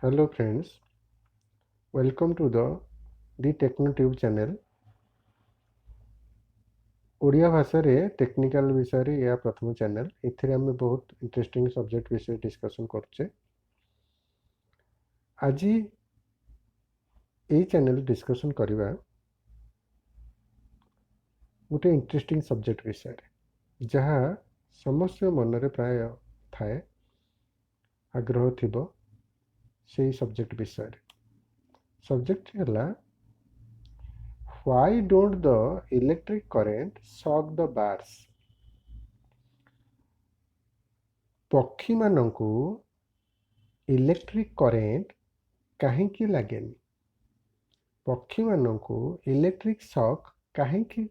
Hello friends, welcome to the TechnoTube channel. Odia ଭାଷାରେ technical ବିଷୟରେ ଏହା ପ୍ରଥମ ଚ୍ୟାନେଲ। ଏଥିରେ ଆମେ ବହୁତ ଇଣ୍ଟରେଷ୍ଟିଂ ସବଜେକ୍ଟ ବିଷୟରେ ଡିସ୍କସନ୍ କରୁଛେ। ଆଜି ଏହି ଚ୍ୟାନେଲ ଡିସ୍କସନ୍ କରିବା ଗୋଟେ ଇଣ୍ଟରେଷ୍ଟିଂ ସବଜେକ୍ଟ ବିଷୟରେ, ଯାହା ସମସ୍ତ ମନରେ ପ୍ରାୟ ଥାଏ, ଆଗ୍ରହ ଥିବ ସେହି ସବଜେକ୍ଟ ବିଷୟରେ। ସବଜେକ୍ଟ ହେଲା Why don't the electric current shock the birds? ପକ୍ଷୀମାନଙ୍କୁ ଇଲେକ୍ଟ୍ରିକ୍ କରେଣ୍ଟ କାହିଁକି ଲାଗେନି? ପକ୍ଷୀମାନଙ୍କୁ ଇଲେକ୍ଟ୍ରିକ୍ ସକ୍ କାହିଁକି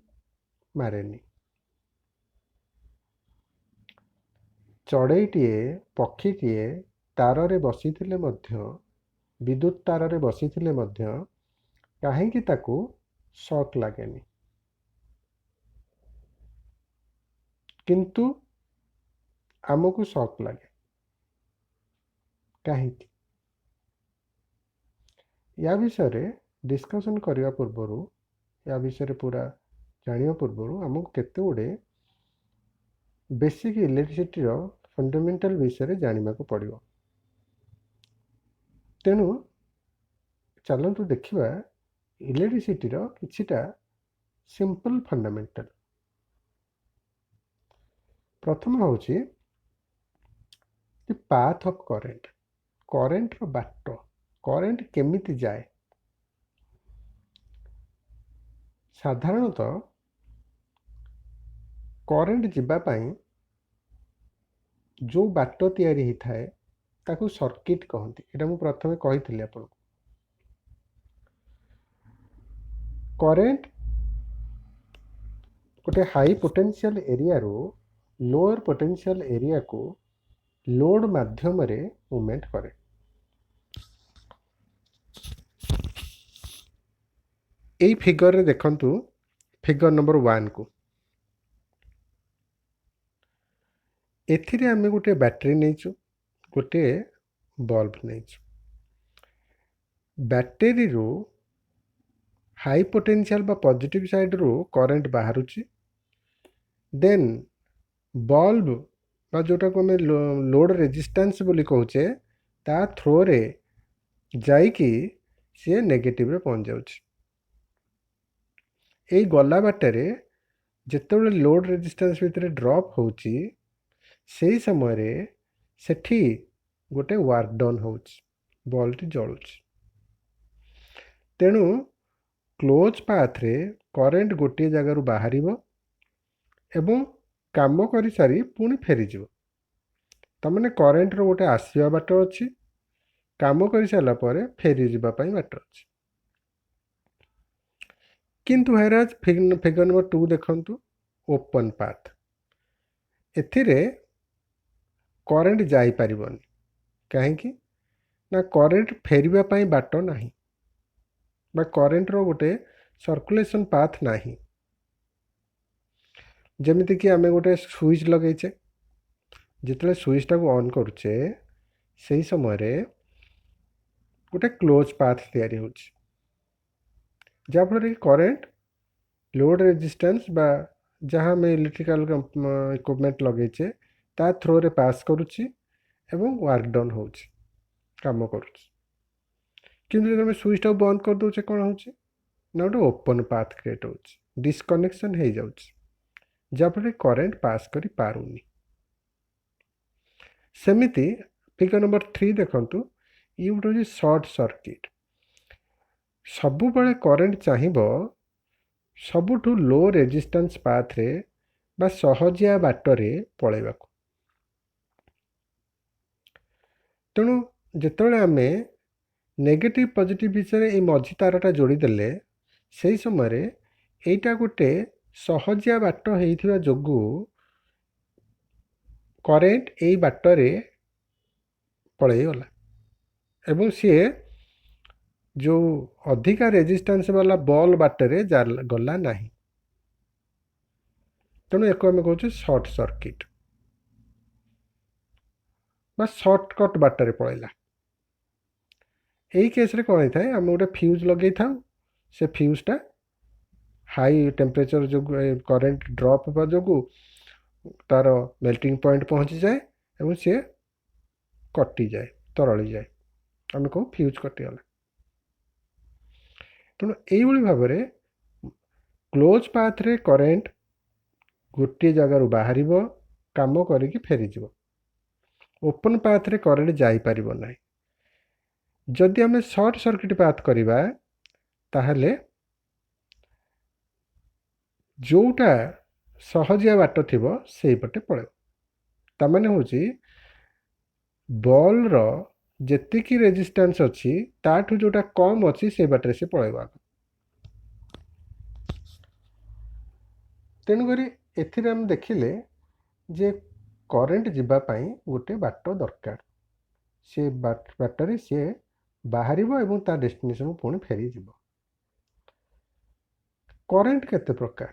ମାରେନି? ଚଢ଼େଇଟିଏ ପକ୍ଷୀଟିଏ ତାରରେ ବସିଥିଲେ ମଧ୍ୟ, ବିଦ୍ୟୁତ୍ ତାରରେ ବସିଥିଲେ ମଧ୍ୟ କାହିଁକି ତାକୁ ସକ୍ ଲାଗେନି? କିନ୍ତୁ ଆମକୁ ସକ୍ ଲାଗେ କାହିଁକି? ୟା ବିଷୟରେ ଡିସ୍କସନ୍ କରିବା ପୂର୍ବରୁ, ୟା ବିଷୟରେ ପୁରା ଜାଣିବା ପୂର୍ବରୁ ଆମକୁ କେତେ ଗୁଡ଼ିଏ ବେସିକ୍ ଇଲେକ୍ଟ୍ରିସିଟିର ଫଣ୍ଡାମେଣ୍ଟାଲ ବିଷୟରେ ଜାଣିବାକୁ ପଡ଼ିବ। ତେଣୁ ଚାଲନ୍ତୁ ଦେଖିବା ଇଲେକ୍ଟ୍ରିସିଟିର କିଛିଟା ସିମ୍ପଲ୍ ଫଣ୍ଡାମେଣ୍ଟାଲ। ପ୍ରଥମ ହେଉଛି ଦି ପାଥ୍ ଅଫ୍ କରେଣ୍ଟ, କରେଣ୍ଟର ବାଟ, କରେଣ୍ଟ କେମିତି ଯାଏ। ସାଧାରଣତଃ କରେଣ୍ଟ ଯିବା ପାଇଁ ଯେଉଁ ବାଟ ତିଆରି ହେଇଥାଏ ତାକୁ ସର୍କିଟ କହନ୍ତି। ଏଇଟା ମୁଁ ପ୍ରଥମେ କହିଥିଲି ଆପଣଙ୍କୁ। କରେଣ୍ଟ ଗୋଟେ ହାଇ ପୋଟେନ୍ସିଆଲ ଏରିଆରୁ ଲୋଅର ପୋଟେନ୍ସିଆଲ ଏରିଆକୁ ଲୋଡ୍ ମାଧ୍ୟମରେ ମୁଭମେଣ୍ଟ କରେ। এই ଫିଗରରେ ଦେଖନ୍ତୁ, ଫିଗର ନମ୍ବର 1କୁ। ଏଥିରେ ଆମେ ଗୋଟେ ବ୍ୟାଟେରୀ ନେଇଛୁ, ଗୋଟେ ବଲ୍ବ ନେଇଛୁ। ବ୍ୟାଟେରୀରୁ ହାଇ ପୋଟେନ୍ସିଆଲ ବା ପଜିଟିଭ ସାଇଡ୍ରୁ କରେଣ୍ଟ ବାହାରୁଛି। ଦେନ୍ ବଲ୍ବ ବା ଯେଉଁଟାକୁ ଆମେ ଲୋଡ୍ ରେଜିଷ୍ଟାନ୍ସ ବୋଲି କହୁଛେ, ତା ଥ୍ରୋରେ ଯାଇକି ସିଏ ନେଗେଟିଭରେ ପହଞ୍ଚି ଯାଉଛି। ଏଇ ଗଲା ବାଟରେ ଯେତେବେଳେ ଲୋଡ୍ ରେଜିଷ୍ଟାନ୍ସ ଭିତରେ ଡ୍ରପ୍ ହେଉଛି, ସେହି ସମୟରେ ସେଠି ଗୋଟେ ୱାର୍କ ଡନ୍ ହେଉଛି, ବଲ୍ବଟି ଜଳୁଛି। ତେଣୁ କ୍ଲୋଜ୍ ପାଥ୍ରେ କରେଣ୍ଟ ଗୋଟିଏ ଜାଗାରୁ ବାହାରିବ ଏବଂ କାମ କରିସାରି ପୁଣି ଫେରିଯିବ। ତାମାନେ କରେଣ୍ଟର ଗୋଟେ ଆସିବା ବାଟ ଅଛି, କାମ କରିସାରିଲା ପରେ ଫେରିଯିବା ପାଇଁ ବାଟ ଅଛି। କିନ୍ତୁ ହେରାଜ ଫିଗର ନମ୍ବର 2 ଦେଖନ୍ତୁ, ଓପନ୍ ପାଥ୍। ଏଥିରେ କରେଣ୍ଟ ଯାଇପାରିବନି। କାହିଁକି ନା କରେଣ୍ଟ ଫେରିବା ପାଇଁ ବାଟ ନାହିଁ, ବା କରେଣ୍ଟର ଗୋଟେ ସର୍କୁଲେସନ୍ ପାଥ୍ ନାହିଁ। ଯେମିତିକି ଆମେ ଗୋଟେ ସୁଇଚ୍ ଲଗେଇଛେ, ଯେତେବେଳେ ସୁଇଚ୍ଟାକୁ ଅନ୍ କରୁଛେ ସେହି ସମୟରେ ଗୋଟେ କ୍ଲୋଜ୍ ପାଥ୍ ତିଆରି ହେଉଛି, ଯାହାଫଳରେ କି କରେଣ୍ଟ ଲୋଡ୍ ରେଜିଷ୍ଟାନ୍ସ ବା ଯାହା ଆମେ ଇଲେକ୍ଟ୍ରିକାଲ ଇକ୍ୱିପମେଣ୍ଟ ଲଗେଇଛେ ତା ଥ୍ରୋରେ ପାସ୍ କରୁଛି ଏବଂ ୱାର୍କ ଡନ୍ ହେଉଛି, କାମ କରୁଛି। କିନ୍ତୁ ଯଦି ଆମେ ସୁଇଚ୍ଟାକୁ ବନ୍ଦ କରିଦେଉଛେ, କ'ଣ ହେଉଛି ନା ଗୋଟେ ଓପନ୍ ପାଥ୍ କ୍ରିଏଟ୍ ହେଉଛି, ଡିସ୍କନେକ୍ସନ୍ ହେଇଯାଉଛି, ଯାହାଫଳରେ କରେଣ୍ଟ ପାସ୍ କରିପାରୁନି। ସେମିତି ଫିଗର ନମ୍ବର 3 ଦେଖନ୍ତୁ, ଇଏ ଗୋଟେ ହେଉଛି ସର୍ଟ ସର୍କିଟ୍। ସବୁବେଳେ କରେଣ୍ଟ ଚାହିଁବ ସବୁଠୁ ଲୋ ରେଜିଷ୍ଟାନ୍ସ ପାଥ୍ରେ ବା ସହଜିଆ ବାଟରେ ପଳାଇବାକୁ। ତେଣୁ ଯେତେବେଳେ ଆମେ ନେଗେଟିଭ ପଜିଟିଭ ଭିତରେ ଏଇ ମଝି ତାରଟା ଯୋଡ଼ିଦେଲେ, ସେହି ସମୟରେ ଏଇଟା ଗୋଟେ ସହଜିଆ ବାଟ ହେଇଥିବା ଯୋଗୁଁ କରେଣ୍ଟ ଏଇ ବାଟରେ ପଳାଇଗଲା ଏବଂ ସିଏ ଯେଉଁ ଅଧିକା ରେଜିଷ୍ଟାନ୍ସ ବାଲା ବଲ୍ ବାଟରେ ଗଲା ନାହିଁ। ତେଣୁ ଏକୁ ଆମେ କହୁଛୁ ସର୍ଟ ସର୍କିଟ୍ ବା ସର୍ଟକଟ୍ ବାଟରେ ପଳାଇଲା। এই କେସ୍ରେ କ'ଣ ହେଇଥାଏ, ଆମେ ଗୋଟେ ଫ୍ୟୁଜ୍ ଲଗେଇଥାଉ, ସେ ଫ୍ୟୁଜ୍ଟା ହାଇ ଟେମ୍ପରେଚର୍ ଯୋଗୁଁ କରେଣ୍ଟ ଡ୍ରପ୍ ହେବା ଯୋଗୁଁ ତା'ର ମେଲ୍ଟିଂ ପଏଣ୍ଟ ପହଞ୍ଚିଯାଏ ଏବଂ ସିଏ କଟିଯାଏ, ତରଳିଯାଏ, ଆମେ କହୁ ଫ୍ୟୁଜ୍ କଟିଗଲା। ତେଣୁ ଏଇଭଳି ଭାବରେ କ୍ଲୋଜ୍ ପାଥ୍ରେ କରେଣ୍ଟ ଗୋଟିଏ ଜାଗାରୁ ବାହାରିବ, କାମ କରିକି ଫେରିଯିବ। ଓପନ୍ ପାଥ୍ରେ କରେଣ୍ଟ ଯାଇପାରିବ ନାହିଁ। ଯଦି ଆମେ ସର୍ଟ ସର୍କିଟ୍ ପାଥ୍ କରିବା ତାହେଲେ ଯେଉଁଟା ସହଜିଆ ବାଟ ଥିବ ସେଇପଟେ ପଳେଇବ। ତାମାନେ ହେଉଛି ବଲ୍ର ଯେତିକି ରେଜିଷ୍ଟାନ୍ସ ଅଛି ତାଠୁ ଯେଉଁଟା କମ୍ ଅଛି ସେଇ ବାଟରେ ସେ ପଳେଇବ। ତେଣୁକରି ଏଥିରେ ଆମେ ଦେଖିଲେ ଯେ କରେଣ୍ଟ ଯିବା ପାଇଁ ଗୋଟେ ବାଟ ଦରକାର, ସେ ବାଟରେ ସିଏ ବାହାରିବ ଏବଂ ତା ଡେଷ୍ଟିନେସନକୁ ପୁଣି ଫେରିଯିବ। କରେଣ୍ଟ କେତେ ପ୍ରକାର?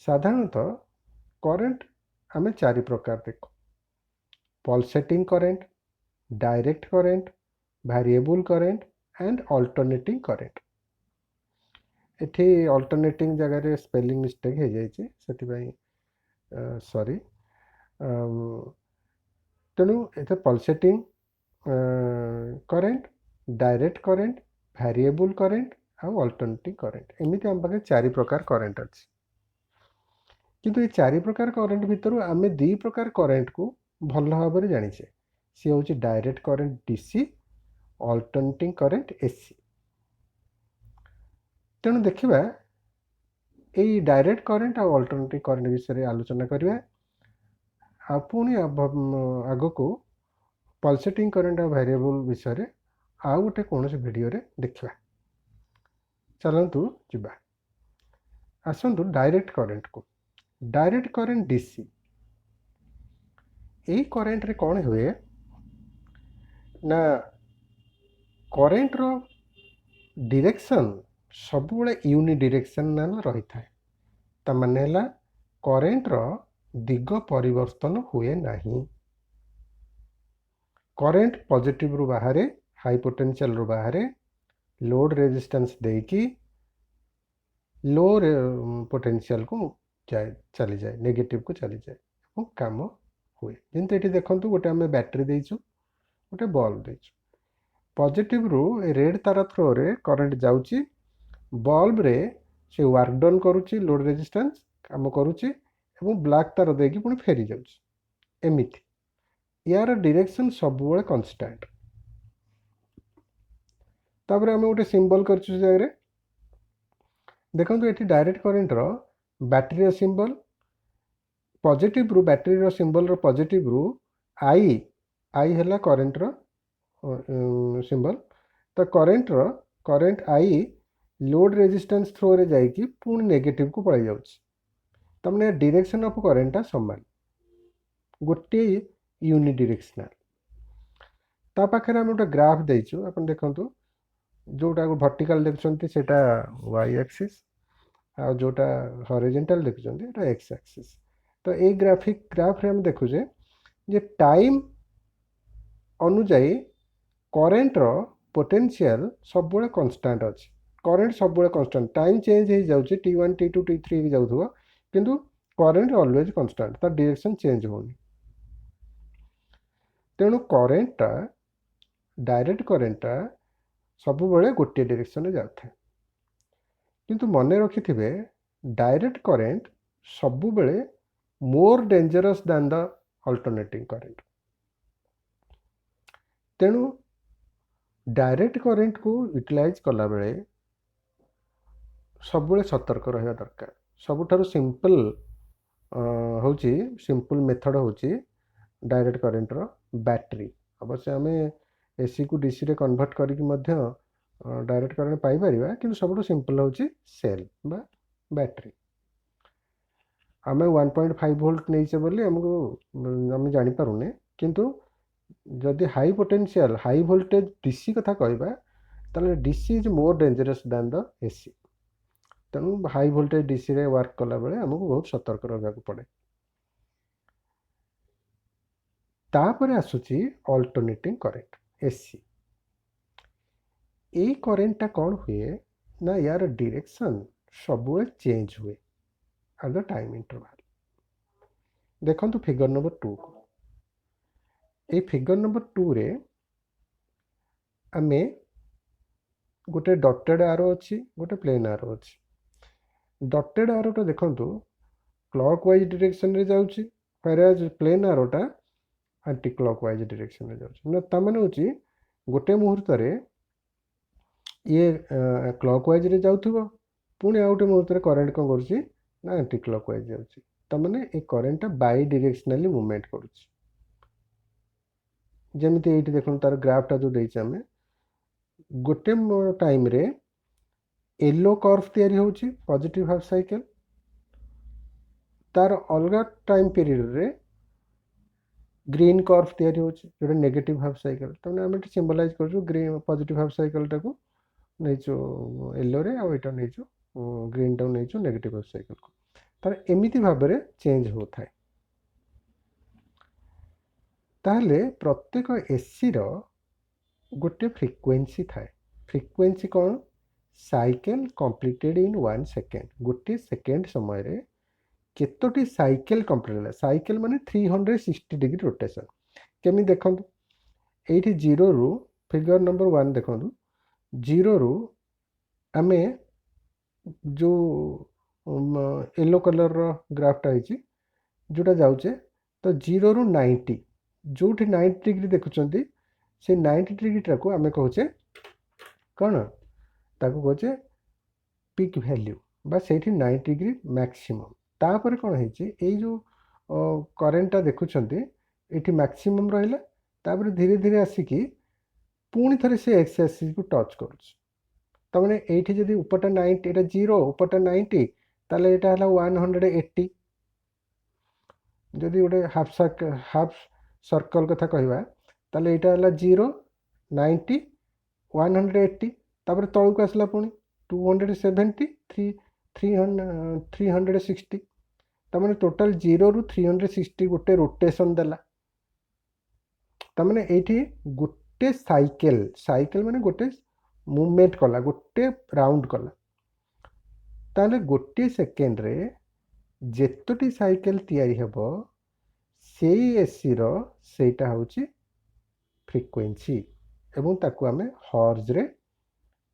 ସାଧାରଣତଃ କରେଣ୍ଟ ଆମେ 4 ପ୍ରକାର ଦେଖୁ। Pulsating current, direct current, variable current and alternating current. ଏଠି ଅଲ୍ଟରନେଟିଂ ଜାଗାରେ ସ୍ପେଲିଂ ମିଷ୍ଟେକ୍ ହେଇଯାଇଛି, ସେଥିପାଇଁ ସରି। ତେଣୁ ଏଥିରେ ପଲସେଟିଂ current, direct current, variable current ଆଉ ଅଲ୍ଟରନେଟିଂ କରେଣ୍ଟ, ଏମିତି ଆମ ପାଖରେ 4 ପ୍ରକାର କରେଣ୍ଟ ଅଛି। କିନ୍ତୁ ଏ 4 ପ୍ରକାର କରେଣ୍ଟ ଭିତରୁ ଆମେ 2 ପ୍ରକାର କରେଣ୍ଟକୁ ଭଲ ଭାବରେ ଜାଣିଛେ, ସିଏ ହେଉଛି direct current DC, alternating current AC। ତେଣୁ ଦେଖିବା ଏଇ ଡାଇରେକ୍ଟ କରେଣ୍ଟ ଆଉ ଅଲ୍ଟରନେଟିଂ କରେଣ୍ଟ ବିଷୟରେ ଆଲୋଚନା କରିବା। ଆଉ ପୁଣି ଆଗକୁ ପଲସେଟିଂ କରେଣ୍ଟ ଆଉ ଭ୍ୟାରିଏବୁଲ୍ ବିଷୟରେ ଆଉ ଗୋଟେ କୌଣସି ଭିଡ଼ିଓରେ ଦେଖିବା। ଚାଲନ୍ତୁ ଯିବା। ଆସନ୍ତୁ ଡାଇରେକ୍ଟ କରେଣ୍ଟକୁ। Direct current DC। ଏଇ କରେଣ୍ଟରେ କ'ଣ ହୁଏ ନା, କରେଣ୍ଟର ଡିରେକ୍ସନ୍ ସବୁବେଳେ ୟୁନିଡିରେକ୍ସନାଲ ରହିଥାଏ। ତା ମାନେ ହେଲା କରେଣ୍ଟର ଦିଗ ପରିବର୍ତ୍ତନ ହୁଏ ନାହିଁ। କରେଣ୍ଟ ପଜିଟିଭରୁ ବାହାରେ, ହାଇ ପୋଟେନ୍ସିଆଲରୁ ବାହାରେ, ଲୋଡ୍ ରେଜିଷ୍ଟାନ୍ସ ଦେଇକି ଲୋ ପୋଟେନ୍ସିଆଲକୁ ଚାଲିଯାଏ, ନେଗେଟିଭକୁ ଚାଲିଯାଏ ଏବଂ କାମ ହୁଏ। ଯେମିତି ଏଠି ଦେଖନ୍ତୁ, ଗୋଟେ ଆମେ ବ୍ୟାଟେରୀ ଦେଇଛୁ, ଗୋଟେ ବଲ୍ବ ଦେଇଛୁ। ପଜିଟିଭରୁ ରେଡ୍ ତାର ଥ୍ରୋରେ କରେଣ୍ଟ ଯାଉଛି, ବଲ୍ବରେ ସେ ୱାର୍କ ଡନ୍ କରୁଛି, ଲୋଡ୍ ରେଜିଷ୍ଟାନ୍ସ କାମ କରୁଛି ଏବଂ ବ୍ଲାକ୍ ତାର ଦେଇକି ପୁଣି ଫେରି ଯାଉଛି। ଏମିତି ୟାର ଡିରେକ୍ସନ୍ ସବୁବେଳେ କନଷ୍ଟାଣ୍ଟ। ତାପରେ ଆମେ ଗୋଟେ ସିମ୍ବଲ କରିଛୁ ସେ ଜାଗାରେ ଦେଖନ୍ତୁ, ଏଠି ଡାଇରେକ୍ଟ କରେଣ୍ଟର ବ୍ୟାଟେରୀର ସିମ୍ବଲ, ପଜିଟିଭରୁ ବ୍ୟାଟେରୀର ସିମ୍ବଲର ପଜିଟିଭରୁ ଆଇ ହେଲା କରେଣ୍ଟର ସିମ୍ବଲ। ତ କରେଣ୍ଟ ଆଇ ଲୋଡ୍ ରେଜିଷ୍ଟାନ୍ସ ଥ୍ରୋରେ ଯାଇକି ପୁଣି ନେଗେଟିଭକୁ ପଳାଇ ଯାଉଛି। ତାମାନେ ଡିରେକ୍ସନ୍ ଅଫ୍ କରେଣ୍ଟଟା ସମାନ, ଗୋଟିଏ ୟୁନିଡିରେକ୍ସନାଲ। ତା ପାଖରେ ଆମେ ଗୋଟେ ଗ୍ରାଫ୍ ଦେଇଛୁ, ଆପଣ ଦେଖନ୍ତୁ, ଯେଉଁଟା ଭର୍ଟିକାଲ ଦେଖୁଛନ୍ତି ସେଇଟା y ଆକ୍ସିସ୍ ଆଉ ଯେଉଁଟା ହରିଜେଣ୍ଟାଲ ଦେଖୁଛନ୍ତି ଏଇଟା x ଆକ୍ସିସ୍। ତ ଏଇ ଗ୍ରାଫରେ ଆମେ ଦେଖୁଛେ ଯେ ଟାଇମ୍ ଅନୁଯାୟୀ କରେଣ୍ଟର ପୋଟେନ୍ସିଆଲ ସବୁବେଳେ କନଷ୍ଟାଣ୍ଟ ଅଛି। କରେଣ୍ଟ ସବୁବେଳେ କନଷ୍ଟାଣ୍ଟ, ଟାଇମ୍ ଚେଞ୍ଜ ହେଇଯାଉଛି, T1 T2 T3 ଯାଉଥିବ, କିନ୍ତୁ କରେଣ୍ଟ ଅଲୱେଜ କନଷ୍ଟାଣ୍ଟ, ତାର ଡିରେକ୍ସନ୍ ଚେଞ୍ଜ ହେଉନି। ତେଣୁ କରେଣ୍ଟଟା, ଡାଇରେକ୍ଟ କରେଣ୍ଟଟା ସବୁବେଳେ ଗୋଟିଏ ଡିରେକ୍ସନରେ ଯାଉଥାଏ। କିନ୍ତୁ ମନେ ରଖିଥିବେ, ଡାଇରେକ୍ଟ କରେଣ୍ଟ ସବୁବେଳେ ମୋର୍ ଡେଞ୍ଜରସ୍ ଦାନ୍ ଦ ଅଲ୍ଟରନେଟିଂ କରେଣ୍ଟ। ତେଣୁ ଡାଇରେକ୍ଟ କରେଣ୍ଟକୁ ୟୁଟିଲାଇଜ୍ କଲାବେଳେ ସବୁବେଳେ ସତର୍କ ରହିବା ଦରକାର। ସବୁଠାରୁ ସିମ୍ପଲ୍ ମେଥଡ଼ ହେଉଛି ଡାଇରେକ୍ଟ କରେଣ୍ଟର ବ୍ୟାଟେରୀ। ଅବଶ୍ୟ ଆମେ ଏସିକୁ ଡିସିରେ କନଭର୍ଟ କରିକି ମଧ୍ୟ ଡାଇରେକ୍ଟ କରେଣ୍ଟ ପାଇପାରିବା, କିନ୍ତୁ ସବୁଠୁ ସିମ୍ପଲ୍ ହେଉଛି ସେଲ୍ ବା ବ୍ୟାଟେରୀ। ଆମେ 1.5 ଭୋଲ୍ଟ ନେଇଛେ ବୋଲି ଆମେ ଜାଣିପାରୁନେ, କିନ୍ତୁ ଯଦି high potential high voltage DC କଥା କହିବା ତାହେଲେ DC is more dangerous than the AC। ତେଣୁ ହାଇ ଭୋଲ୍ଟେଜ୍ DCରେ ୱାର୍କ କଲାବେଳେ ଆମକୁ ବହୁତ ସତର୍କ ରହିବାକୁ ପଡ଼େ। ତାପରେ ଆସୁଛି ଅଲ୍ଟରନେଟିଂ କରେଣ୍ଟ AC। এই କରେଣ୍ଟଟା କ'ଣ ହୁଏ ନା ୟାର ଡିରେକ୍ସନ୍ ସବୁବେଳେ ଚେଞ୍ଜ ହୁଏ ଆଟ୍ ଦ ଟାଇମ୍ ଇଣ୍ଟରଭାଲ୍। ଦେଖନ୍ତୁ ଫିଗର ନମ୍ବର 2କୁ। এই ଫିଗର ନମ୍ବର 2ରେ ଆମେ ଗୋଟେ ଡଟେଡ୍ ଆରୋ ଅଛି, ଗୋଟେ ପ୍ଲେନ୍ ଆରୋ ଅଛି। ଡଟେଡ୍ ଆରୋଟା ଦେଖନ୍ତୁ କ୍ଲକ୍ ୱାଇଜ୍ ଡିରେକ୍ସନ୍ରେ ଯାଉଛି, ହ୍ୱେରାଜ୍ ପ୍ଲେନ୍ ଆରୋଟା ଆଣ୍ଟି କ୍ଲକ୍ ୱାଇଜ୍ ଡିରେକ୍ସନ୍ରେ ଯାଉଛି। ନା ତାମାନେ ହେଉଛି ଗୋଟେ ମୁହୂର୍ତ୍ତରେ ଇଏ କ୍ଲକ୍ ୱାଇଜ୍ରେ ଯାଉଥିବ, ପୁଣି ଆଉ ଗୋଟେ ମୁହୂର୍ତ୍ତରେ କରେଣ୍ଟ କ'ଣ କରୁଛି ନା ଆଣ୍ଟି କ୍ଲକ୍ ୱାଇଜ୍ ଯାଉଛି। ତାମାନେ ଏ କରେଣ୍ଟଟା ବାଇ ଡିରେକ୍ସନାଲି ମୁଭମେଣ୍ଟ କରୁଛି। ଯେମିତି ଏଇଠି ଦେଖନ୍ତୁ ତାର ଗ୍ରାଫଟା ଯେଉଁ ଦେଇଛି ଆମେ, ଗୋଟେ ଟାଇମ୍ରେ ୟେଲୋ କର୍ଭ ତିଆରି ହେଉଛି ପଜିଟିଭ୍ ହାଫ୍ ସାଇକେଲ, ତାର ଅଲଗା ଟାଇମ୍ ପିରିୟଡ଼ରେ ଗ୍ରୀନ୍ କର୍ଭ ତିଆରି ହେଉଛି ଯେଉଁଟା ନେଗେଟିଭ୍ ହାଫ୍ ସାଇକେଲ। ତାମାନେ ଆମେ ଏଠି ସିମ୍ବଲାଇଜ୍ କରୁଛୁ ଗ୍ରୀନ୍ ପଜିଟିଭ୍ ହାଫ୍ ସାଇକେଲଟାକୁ ନେଇଛୁ ୟେଲୋରେ, ଆଉ ଏଇଟା ନେଇଛୁ ଗ୍ରୀନ୍ଟାକୁ ନେଇଛୁ ନେଗେଟିଭ୍ ହାଫ୍ ସାଇକେଲକୁ। ତାର ଏମିତି ଭାବରେ ଚେଞ୍ଜ ହେଉଥାଏ। ତାହେଲେ ପ୍ରତ୍ୟେକ ଏସିର ଗୋଟେ ଫ୍ରିକ୍ୱେନ୍ସି ଥାଏ। ଫ୍ରିକ୍ୱେନ୍ସି କ'ଣ? Cycle completed in 1 second. ଗୋଟିଏ ସେକେଣ୍ଡ ସମୟରେ କେତୋଟି ସାଇକେଲ କମ୍ପ୍ଲିଟ୍ ହେଲା? ସାଇକେଲ ମାନେ 360 ଡିଗ୍ରୀ ରୋଟେସନ୍। କେମିତି ଦେଖନ୍ତୁ, ଏଇଠି 0ରୁ ଫିଗର ନମ୍ବର 1 ଦେଖନ୍ତୁ, 0ରୁ ଆମେ ଯେଉଁ ୟେଲୋ କଲର୍ର ଗ୍ରାଫଟା ହେଇଛି ଯେଉଁଟା ଯାଉଛେ, ତ 0ରୁ 90, ଯେଉଁଠି 90 ଡିଗ୍ରୀ ଦେଖୁଛନ୍ତି ସେ 90 ଡିଗ୍ରୀଟାକୁ ଆମେ କହୁଛେ କ'ଣ? ତାକୁ କହୁଛେ ପିକ୍ ଭ୍ୟାଲ୍ୟୁ, ବା ସେଇଠି 90 ଡିଗ୍ରୀ ମ୍ୟାକ୍ସିମମ୍। ତାପରେ କ'ଣ ହେଇଛି, ଏଇ ଯେଉଁ କରେଣ୍ଟଟା ଦେଖୁଛନ୍ତି ଏଇଠି ମ୍ୟାକ୍ସିମମ୍ ରହିଲା, ତାପରେ ଧୀରେ ଧୀରେ ଆସିକି ପୁଣି ଥରେ ସେ ଏକ୍ସ ଆକ୍ସିସ୍କୁ ଟଚ୍ କରୁଛି। ତାମାନେ ଏଇଠି ଯଦି ଉପରଟା 90, ଏଇଟା 0, ଉପରଟା 90, ତାହେଲେ ଏଇଟା ହେଲା 180। ଯଦି ଗୋଟେ ହାଫ୍ ସର୍କଲ୍ କଥା କହିବା, ତାହେଲେ ଏଇଟା ହେଲା 0, 90, 180, ତାପରେ ତଳକୁ ଆସିଲା ପୁଣି 270, 360। ତାମାନେ ଟୋଟାଲ୍ 0ରୁ 360 ଗୋଟେ ରୋଟେସନ୍ ଦେଲା। ତାମାନେ ଏଇଠି ଗୋଟେ ସାଇକେଲ ମାନେ ଗୋଟେ ମୁଭମେଣ୍ଟ କଲା, ଗୋଟେ ରାଉଣ୍ଡ କଲା। ତାହେଲେ ଗୋଟିଏ ସେକେଣ୍ଡରେ ଯେତୋଟି ସାଇକେଲ ତିଆରି ହେବ ସେଇ ଏସିର ସେଇଟା ହେଉଛି ଫ୍ରିକ୍ୱେନ୍ସି, ଏବଂ ତାକୁ ଆମେ ହର୍ଜରେ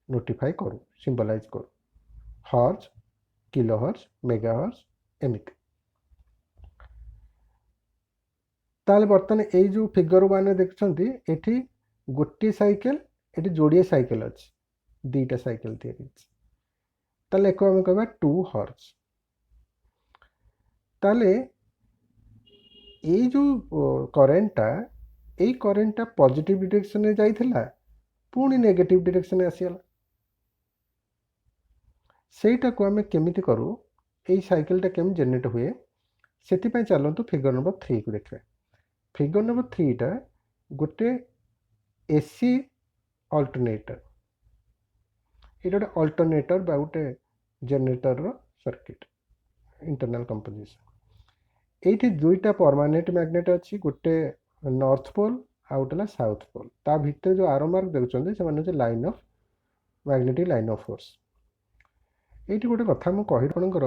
ନୋଟିଫାଇ କରୁ, ସିମ୍ବଲାଇଜ୍ କରୁ। Hertz, kilo hertz, mega hertz, ଏମିତି। ତାହେଲେ ବର୍ତ୍ତମାନ ଏଇ ଯେଉଁ ଫିଗର 1ରେ ଦେଖୁଛନ୍ତି, ଏଠି ଗୋଟିଏ ସାଇକେଲ, ଏଠି ଯୋଡ଼ିଏ ସାଇକେଲ ଅଛି, ଦୁଇଟା ସାଇକେଲ ତିଆରି ଅଛି। ତାହେଲେ ଏକୁ ଆମେ କହିବା 2 ହର୍ଜ। ତାହେଲେ ଏଇ ଯେଉଁ କରେଣ୍ଟଟା ପଜିଟିଭ୍ ଡିରେକ୍ସନ୍ରେ ଯାଇଥିଲା, ପୁଣି ନେଗେଟିଭ୍ ଡିରେକ୍ସନ୍ରେ ଆସିଗଲା। ସେଇଟାକୁ ଆମେ କେମିତି କରୁ, ଏଇ ସାଇକେଲଟା କେମିତି ଜେନେରେଟ୍ ହୁଏ, ସେଥିପାଇଁ ଚାଲନ୍ତୁ ଫିଗର ନମ୍ବର 3କୁ ଦେଖିବା। ଫିଗର ନମ୍ବର 3ଟା ଗୋଟେ ଏସି ଅଲ୍ଟରନେଟର। ଏଇଟା ଗୋଟେ ଅଲ୍ଟରନେଟର ବା ଗୋଟେ ଜେନେରେଟରର ସର୍କିଟ୍, ଇଣ୍ଟରନାଲ୍ କମ୍ପୋଜିସନ୍। এইଠି ଦୁଇଟା ପରମାନେଣ୍ଟ ମ୍ୟାଗ୍ନେଟ୍ ଅଛି, ଗୋଟେ ନର୍ଥ ପୋଲ୍ ଆଉ ଗୋଟେ ହେଲା ସାଉଥ ପୋଲ୍। ତା ଭିତରେ ଯେଉଁ ଆରୋ ମାର୍କ ଦେଖୁଛନ୍ତି ସେମାନେ ହେଉଛି line of magnetic line of force. এইଠି ଗୋଟେ କଥା ମୁଁ କହିବି ଆପଣଙ୍କର,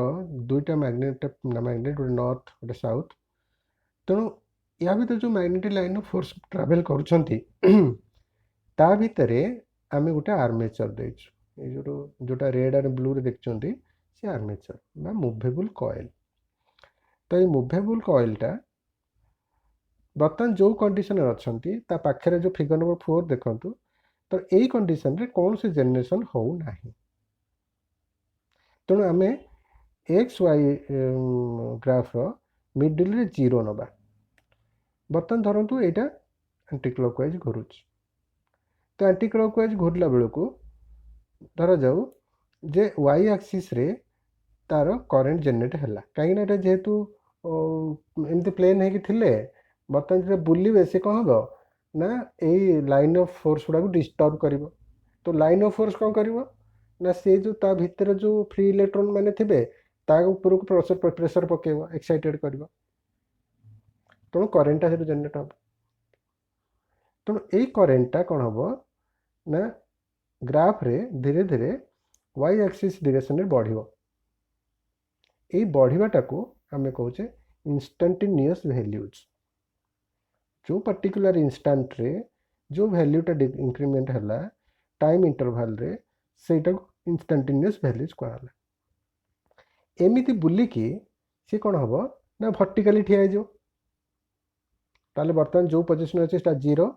ଦୁଇଟା ମ୍ୟାଗ୍ନେଟ୍ ଗୋଟେ ନର୍ଥ ଗୋଟେ ସାଉଥ। ତେଣୁ ୟା ଭିତରେ ଯେଉଁ magnetic line of force travel କରୁଛନ୍ତି, ତା ଭିତରେ ଆମେ ଗୋଟେ ଆର୍ମେଚର ଦେଇଛୁ। ଏଇ ଯେଉଁଟା ରେଡ୍ ଆଣ୍ଡ ବ୍ଲୁରେ ଦେଖୁଛନ୍ତି ସେ ଆର୍ମେଚର ବା ମୁଭେବୁଲ୍ କଏଲ୍। ତ ଏଇ ମୁଭେବୁଲ୍ କଏଲ୍ଟା ବର୍ତ୍ତମାନ ଯେଉଁ କଣ୍ଡିସନରେ ଅଛନ୍ତି, ତା ପାଖରେ ଯେଉଁ ଫିଗର ନମ୍ବର 4 ଦେଖନ୍ତୁ, ତ ଏଇ କଣ୍ଡିସନରେ କୌଣସି ଜେନେରେସନ୍ ହେଉନାହିଁ। ତେଣୁ ଆମେ ଏକ୍ସ ୱାଇ ଗ୍ରାଫର ମିଡିଲରେ 0 ନେବା। ବର୍ତ୍ତମାନ ଧରନ୍ତୁ ଏଇଟା ଆଣ୍ଟି କ୍ଲକ୍ ୱାଇଜ୍ ଘୁରୁଛି, ତ ଆଣ୍ଟି କ୍ଲକ୍ ୱାଇଜ୍ ଘୁରିଲା ବେଳକୁ ଧରାଯାଉ ଯେ ୱାଇ ଆକ୍ସିସ୍ରେ ତାର କରେଣ୍ଟ ଜେନେରେଟ୍ ହେଲା। କାହିଁକିନା ଏଇଟା ଯେହେତୁ ଏମିତି ପ୍ଲେନ୍ ହେଇକି ଥିଲେ, ବର୍ତ୍ତମାନ ଯେତେବେଳେ ବୁଲିବେ ସେ କ'ଣ ହେବ ନା ଏଇ ଲାଇନ୍ ଅଫ୍ ଫୋର୍ସ ଗୁଡ଼ାକୁ ଡିଷ୍ଟର୍ବ କରିବ। ତ ଲାଇନ୍ ଅଫ୍ ଫୋର୍ସ କ'ଣ କରିବ ନା ସେ ଯେଉଁ ତା ଭିତରେ ଯେଉଁ ଫ୍ରି ଇଲେକ୍ଟ୍ରନ୍ ମାନେ ଥିବେ ତା ଉପରକୁ ପ୍ରେସର ପକାଇବ, ଏକ୍ସାଇଟେଡ଼ କରିବ, ତେଣୁ କରେଣ୍ଟଟା ସେଠୁ ଜେନେରେଟ୍ ହେବ। ତେଣୁ ଏଇ କରେଣ୍ଟଟା କ'ଣ ହେବ ନା ग्राफ रे धीरे धीरे वाई एक्सिस डायरेक्शन रे बढ़िबो। एई बढ़िबाटा को आमे कहूचे इंस्टेंटेनियस वैल्यूज। जो पर्टिकुलर इंस्टांट रे जो वैल्यूटा इंक्रीमेंट हला टाइम इंटरवल रे सेटा को इंस्टेंटेनियस वैल्यूज कहला। एमिति बुलिकी सी कौन हम ना भर्टिकाली ठिया हो। ताले बर्तमान जो पोजिशन अच्छे जीरो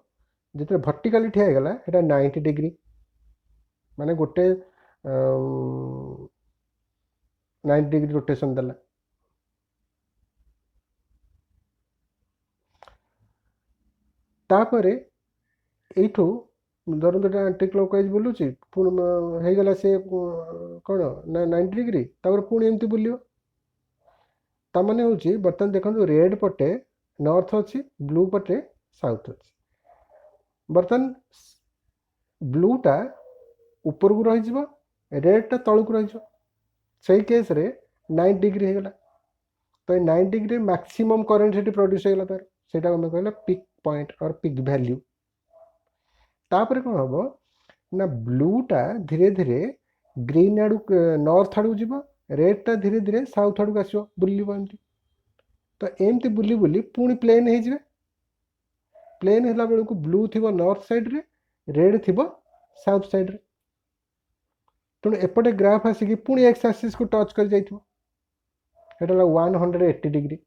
जिते भर्टिकाली ठिया गला एटा 90 डिग्री माने गोटे 90 डिग्री रोटेशन देला। तापरे एठू धरतु एंटी क्लॉकवाइज बुलूची पुणी गला से कौन ना 90 डिग्री तापर पुणी एमती बुलियो। तामाने होची बर्तमान देखो रेड पटे नॉर्थ अच्छी ब्लू पटे साउथ अच्छी। बर्तमान ब्लूटा ऊपर को रही रेडटा तल को रही से केस रे 90 डिग्री होगा। तो 90 डिग्री मैक्सिमम करेन्ट से प्रोड्यूस होगा तार से कहला पिक पॉइंट और पिक वैल्यू। तापर कौन हम ना ब्लूटा धीरे धीरे ग्रीन आड़ू नॉर्थ आड़ू जीव रेडटा धीरे धीरे साउथ आड़ू आसो बुलिब एमती। तो एमती बुली बुली पुणी प्लेन हो प्लेन है बेलू ब्लू थी नॉर्थ साइड रे रेड थी साउथ साइड रे। तेणु एपटे ग्राफ आसिकी पुणी एक्स एक्सिस को टच कर जाइथिबो। एटा 180 डिग्री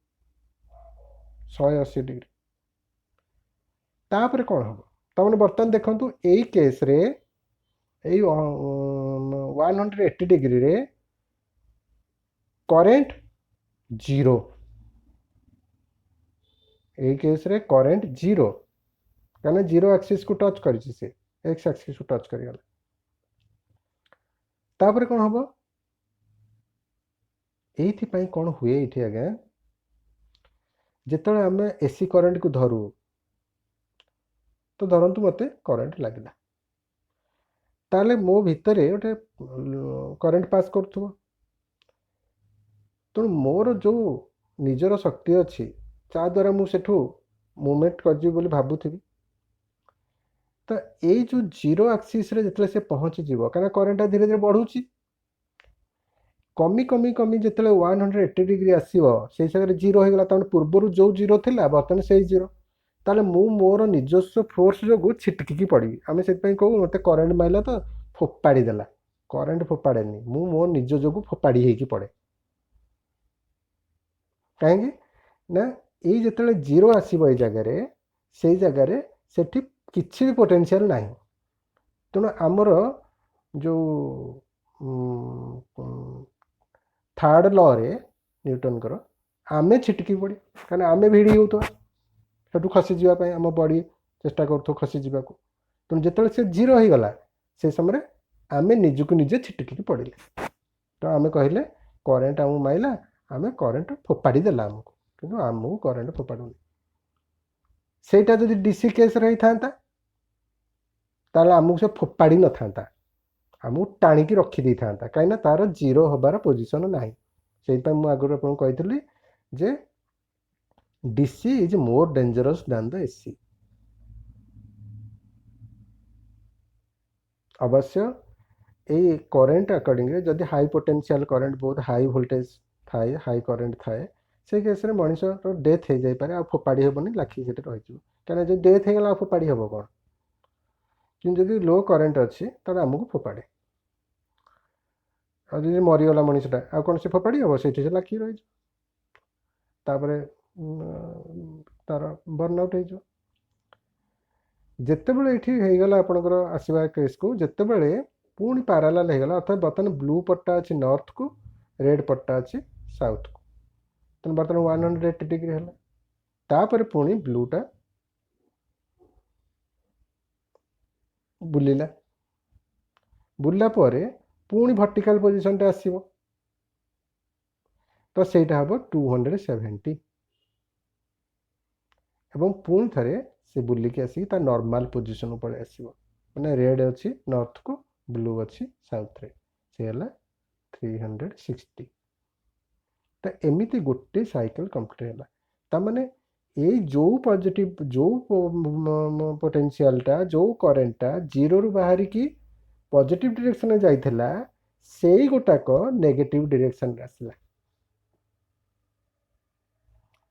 180 डिग्री। तापर कौन हम तमें बर्तमान देखु यही केस रे यही 180 डिग्री रे करेंट जीरो। यही केस रे करेंट जीरो कहना जीरो एक्सिस को टच कर एक्स एक्सिस को टच कर गला। तापर कौन हम ये कौन हुए ये आज्ञा जिते आम एसी करेंट को धरू तो धरतु मत करेंट लगला ताले मो भितर गोटे करेंट पास कर तेणु मोर जो निजर शक्ति अच्छी ता द्वारा मुझे मूवमेंट कर भावुथी। तो ये जो जीरो एक्सिस रे जिते से पहुँची जीव कहीं करेंटा धीरे धीरे बढ़ुची कमी कमी कमी जिते 180 डिग्री आसो से जगह जीरो होगा पूर्वर जो जीरो थी बर्तमान से जीरो ताले मु मोर निजस्व फोर्स जो छिटकी पड़ी आम से कहूँ मत करेन्ट माइला तो फोपाड़ी देला करेन्ट फोपाड़े मु मो निज जो फोपाड़ी हो पड़े कहीं ना ये जिते जीरो आसो जगार से जगार से किसी भी पोटेंशियल ना। तेणु आमर जो थर्ड लॉ रे न्यूटन कर आमे छिटकी पड़ी कहीं आमे भिड़ी हो खसी जावाई आम बॉडी चेष्टा कर खसी जावाक। तेणु जो से जीरो हो गला से समय आमे निजक निजे छिटकी पड़े। तो आमे कहले करेन्ट आम माइला आमे करेन्ट फोपाड़ी देला आमको किंतु आमको करेन्ट फोपाड़ूनी। सेटा जदि डीसी केस रही था ताले आमको से फोपाड़ी न था आमको टाणिकी रखी था कहीं तार जीरो हबार पोजिशन ना से आगुरी आपको कही जे DC is more dangerous than the AC. अवश्य ये करेन्ट अकॉर्डिंग जदि हाई पोटेंशियल करेन्ट बहुत हाई वोल्टेज थाए हाई करेन्ट थाए से केस में मनीष डेथ हो जापे आ फोपाड़ी हेनी लाखी से रही कहीं जो डेथ होगा फोपाड़ी हम कौन कि जब लो करेन्ट अच्छी तो आमको फोपाड़े आ मरीगला मनीषटा आ कौन से फोपाड़ी हम से लाखी रही तार बर्न आउट हो जितेबले ये होगला आपंकर आसवा केस को जितेबले पुणी पारालाल होगला अर्थात बर्तमान ब्लू पट्टा अच्छी नॉर्थ को रेड पट्टा अच्छी साउथ को तेना बर्तमान 180 डिग्री है तापर पुणी ब्लूटा बुलिला बुलला पुणी भर्टिकल पोजिशन टा आसो तो सेटा हम 270 एवं पुणी थे से बुलिकी आसिक नॉर्मल पोजिशन पड़े आसो मैंने रेड अच्छी नॉर्थ को ब्लू अच्छी साउथ रे से 360। तो एमती गोटे साइकिल कंप्लीट है तामाने ये जो पॉजिटिव जो पोटेंशियलटा जो करेन्टा जीरो रु बाहर की पॉजिटिव डायरेक्शन में जाइथिला सेई गोटाक नेगेटिव डायरेक्शन रे आसला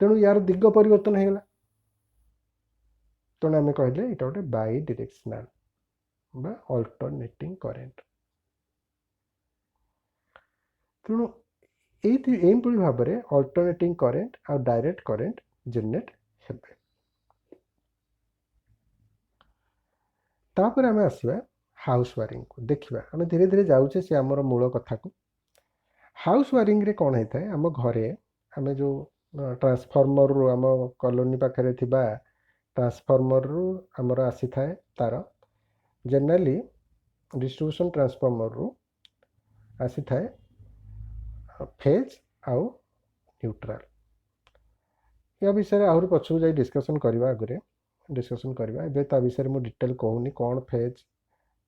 तेणु यार दिग परिवर्तन हो गला तेणु आम कहले यहाँ गोटे बाई डायरेक्शनल बा अल्टरनेटिंग करेंट तेणु यही भाव में अल्टरनेटिंग करेंट आ डायरेक्ट करेंट जेनेट हेबे तापर आम आसवा हाउस वायरिंग को देखा आम धीरे धीरे जाऊे से आमर मूल कथा को हाउस वायरिंग रे कौन होता है आम घरे आम जो ट्रांसफॉर्मर रु आम कॉलोनी पाखे ट्रांसफॉर्मर रु आमर आसी थाए तार जनरली डिस्ट्रीब्यूशन ट्रांसफॉर्मर रु आसी थाए फेज आउ न्यूट्रल या विषय आहरी पछू जाई डिस्कशन करवा आगे डिस्कशन करवा एबे ता विषय में डिटेल कहूनी कौन फेज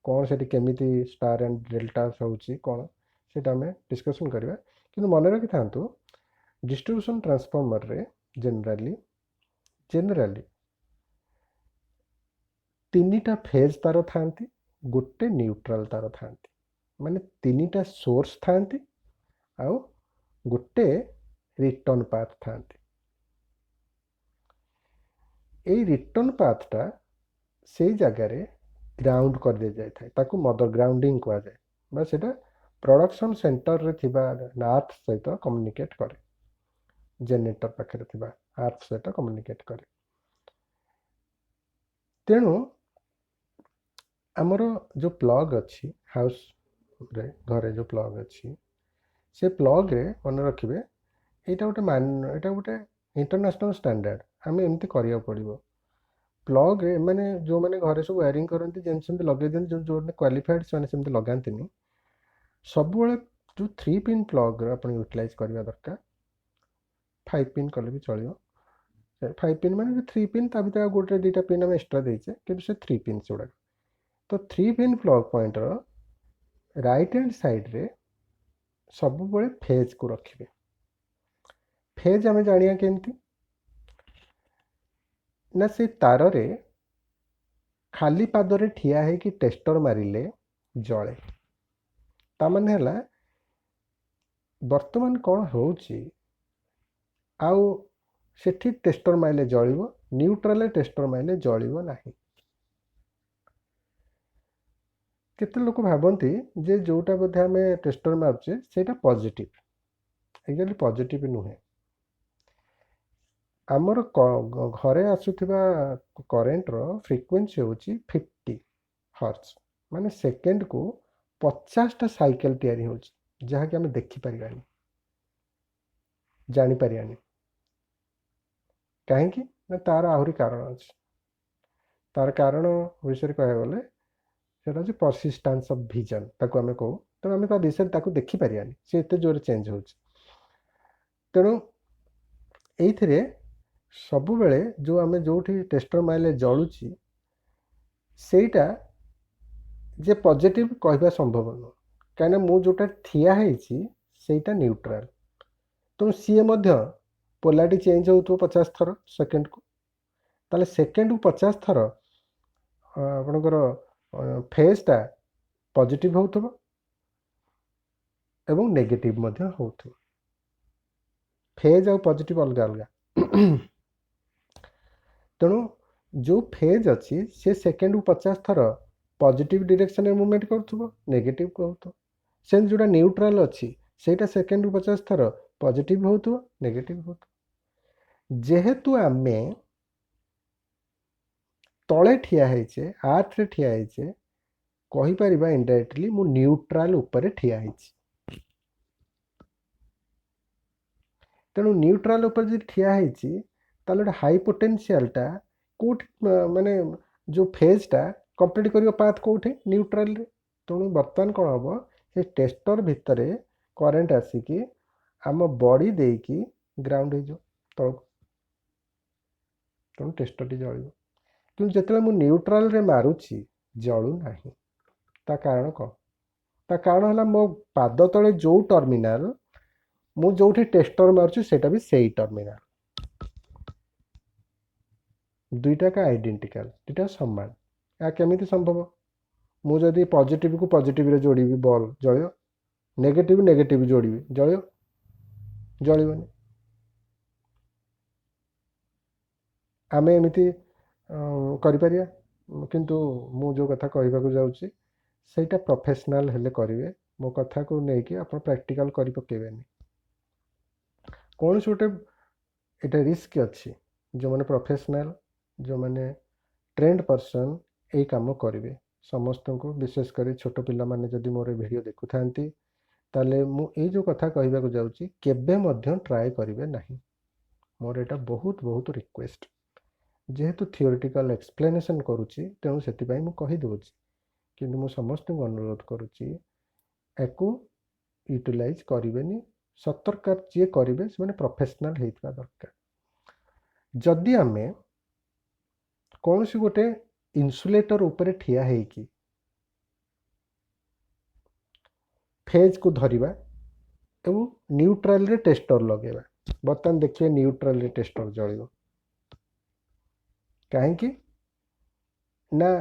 कौन से केमिति स्टार एंड डेल्टा होची कौन सेटा आम डिस्कशन करवा कि मन रखी था डिस्ट्रीब्यूशन ट्रांसफॉर्मर रे जनरली तीनटा फेज तार थांती गोटे न्यूट्रल तार थांती माने तीनटा सोर्स थांती आउ गोटे रिटर्न पाथ थांती यही रिटर्न पाथटा से जगार ग्राउंड कर दे जाए ताकू मदर ग्राउंडिंग कह जाए बा सेटा प्रोडक्शन सेंटर रे थिबा अर्थ सहित कम्युनिकेट करे जेनेरेटर पाखे थिबा अर्थ सहित कम्युनिकेट करे तेणु आमर जो प्लग अच्छी हाउस रे घरे जो प्लग अच्छी से प्लग रे मन रखिए यहाँ गोटे इंटरनेशनल स्टैंडर्ड आम एमती करिया पड़ो प्लग रे माने जो मैंने घरे सब वायरिंग करती जमी लगे दिखते जो क्वालिफाइड से लगाती सब जो 3 पिन प्लग आप यूटिलाइज करवा दरकार 5 पिन कले भी चलो 5 पिन माने 3 पिन ता भीतर गोटे 2टा पिन आम एक्सट्रा देचे कि 3 पिन गुड़ा तो 3 pin plug point right hand side रे सब फेज को रखिए फेज आम जानिया केमती ना से तार रे खाली पादरे ठिया है कि टेस्टर मारिले जले तामाने हला वर्तमान कौन होची आउ सेठी टेस्टर माइले जलिबो न्यूट्रल टेस्टर माइले जलिबो नाही केते लोक भाबंती जे जोटा बोधे आम टेस्टर मारुचे सेटा पॉजिटिव एक्चुअली पॉजिटिव नुहे आमर घरे आसुथिबा करेंट रो फ्रिक्वेंसी होची 50 हर्ट्ज माने सेकेंड को 50टा साइकिल तैयारी होची जहा कि आम देखि परिबानी जानी परिबानी कहीं ना तार आहरी कारण अच्छे तार कारण विषय कह गले सेटा होची परसिस्टेंस ऑफ विजन ताको आमे कहू तेणु आम विषय ताको देखि परिबानी से एते जोर चेंज होची तेणु एइथिरे सब बेले जो आम जो टेस्टर माइले जलुची सेटा जे पॉजिटिव कहवा संभव नुह कहीं मु जोटा ठिया है सेटा न्यूट्रल तेणु सी पोलारिटी चेंज हो 50 थर सेकेंड को ताले सेकेंड को 50 थर आपणकर फेजटा पॉजिटिव होथबो एवं नेगेटिव होथबो फेज आ पॉजिटिव अलग अलग तेणु जो फेज अच्छी से सेकेंड को 50 थर पॉजिटिव डायरेक्शन में मूवमेंट करूथबो नेगेटिव कहूथबो से जोटा न्यूट्रल अच्छी सेटा सेकेंड को 50 थर पॉजिटिव होथबो नेगेटिव होथबो जेहेतु आमे तले ठिया है आर्थ रे ठिया है कही परिबा इनडायरेक्टली मु न्यूट्रल ऊपर ठिया है तेणु न्यूट्रल ऊपर जो ठिया है ताले हाई पोटेंशियलटा कोट माने जो फेजटा कंप्लीट करियो पाथ कोठे न्यूट्रल रे तेणु बर्तमान कौन हम से टेस्टर भितर करेंट आसिकी आम बॉडी देकी ग्राउंड हो तलक तेणु टेस्टर जल कि जिते मुझे न्यूट्रल रे मारुची जलू ना ता कारण कौन ता कारण है मो पाद तले जो टर्मिनाल मु जो टेस्टर मारुची सेटा भी सही टर्मिनाल दुईटा का आइडेंटिकल दुईटा समान या केमिति संभव ମୁଁ ଯଦି ପଜିଟିଭକୁ ପଜିଟିଭରେ ଯୋଡ଼ିବି ବଲ୍ ଜଳିବ, ନେଗେଟିଭ ନେଗେଟିଭ ଯୋଡ଼ିବି ଜଳିବ, ଜଳିବନି। ଆମେ ଏମିତି କରିପାରିବା, କିନ୍ତୁ ମୁଁ ଯେଉଁ କଥା କହିବାକୁ ଯାଉଛି ସେଇଟା ପ୍ରଫେସନାଲ୍ ହେଲେ କରିବେ। ମୋ କଥାକୁ ନେଇକି ଆପଣ ପ୍ରାକ୍ଟିକାଲ୍ କରି ପକାଇବେନି। କୌଣସି ଗୋଟେ ଏଇଟା ରିସ୍କ ଅଛି। ଯେଉଁମାନେ ପ୍ରଫେସନାଲ୍, ଯେଉଁମାନେ ଟ୍ରେଣ୍ଡ ପର୍ସନ୍ ଏଇ କାମ କରିବେ। ସମସ୍ତଙ୍କୁ, ବିଶେଷ କରି ଛୋଟ ପିଲାମାନେ ଯଦି ମୋର ଭିଡ଼ିଓ ଦେଖୁଥାନ୍ତି, ତାହେଲେ ମୁଁ ଏଇ ଯେଉଁ କଥା କହିବାକୁ ଯାଉଛି କେବେ ମଧ୍ୟ ଟ୍ରାଏ କରିବେ ନାହିଁ। ମୋର ଏଇଟା ବହୁତ ବହୁତ ରିକ୍ୱେଷ୍ଟ। ଯେହେତୁ ଥିଓରିଟିକାଲ୍ ଏକ୍ସପ୍ଲେନେସନ୍ କରୁଛି, ତେଣୁ ସେଥିପାଇଁ ମୁଁ କହିଦେଉଛି, କିନ୍ତୁ ମୁଁ ସମସ୍ତଙ୍କୁ ଅନୁରୋଧ କରୁଛି ୟାକୁ ୟୁଟିଲାଇଜ୍ କରିବେନି। ସତର୍କ ଯିଏ କରିବେ ସେମାନେ ପ୍ରଫେସନାଲ୍ ହେଇଥିବା ଦରକାର। ଯଦି ଆମେ କୌଣସି ଗୋଟେ ଇନ୍ସୁଲେଟର ଉପରେ ଠିଆ ହେଇକି ଫେଜ୍କୁ ଧରିବା ଏବଂ ନ୍ୟୁଟ୍ରାଲରେ ଟେଷ୍ଟର ଲଗାଇବା, ବର୍ତ୍ତମାନ ଦେଖିବେ ନ୍ୟୁଟ୍ରାଲରେ ଟେଷ୍ଟର ଜଳିବ। କାହିଁକି ନା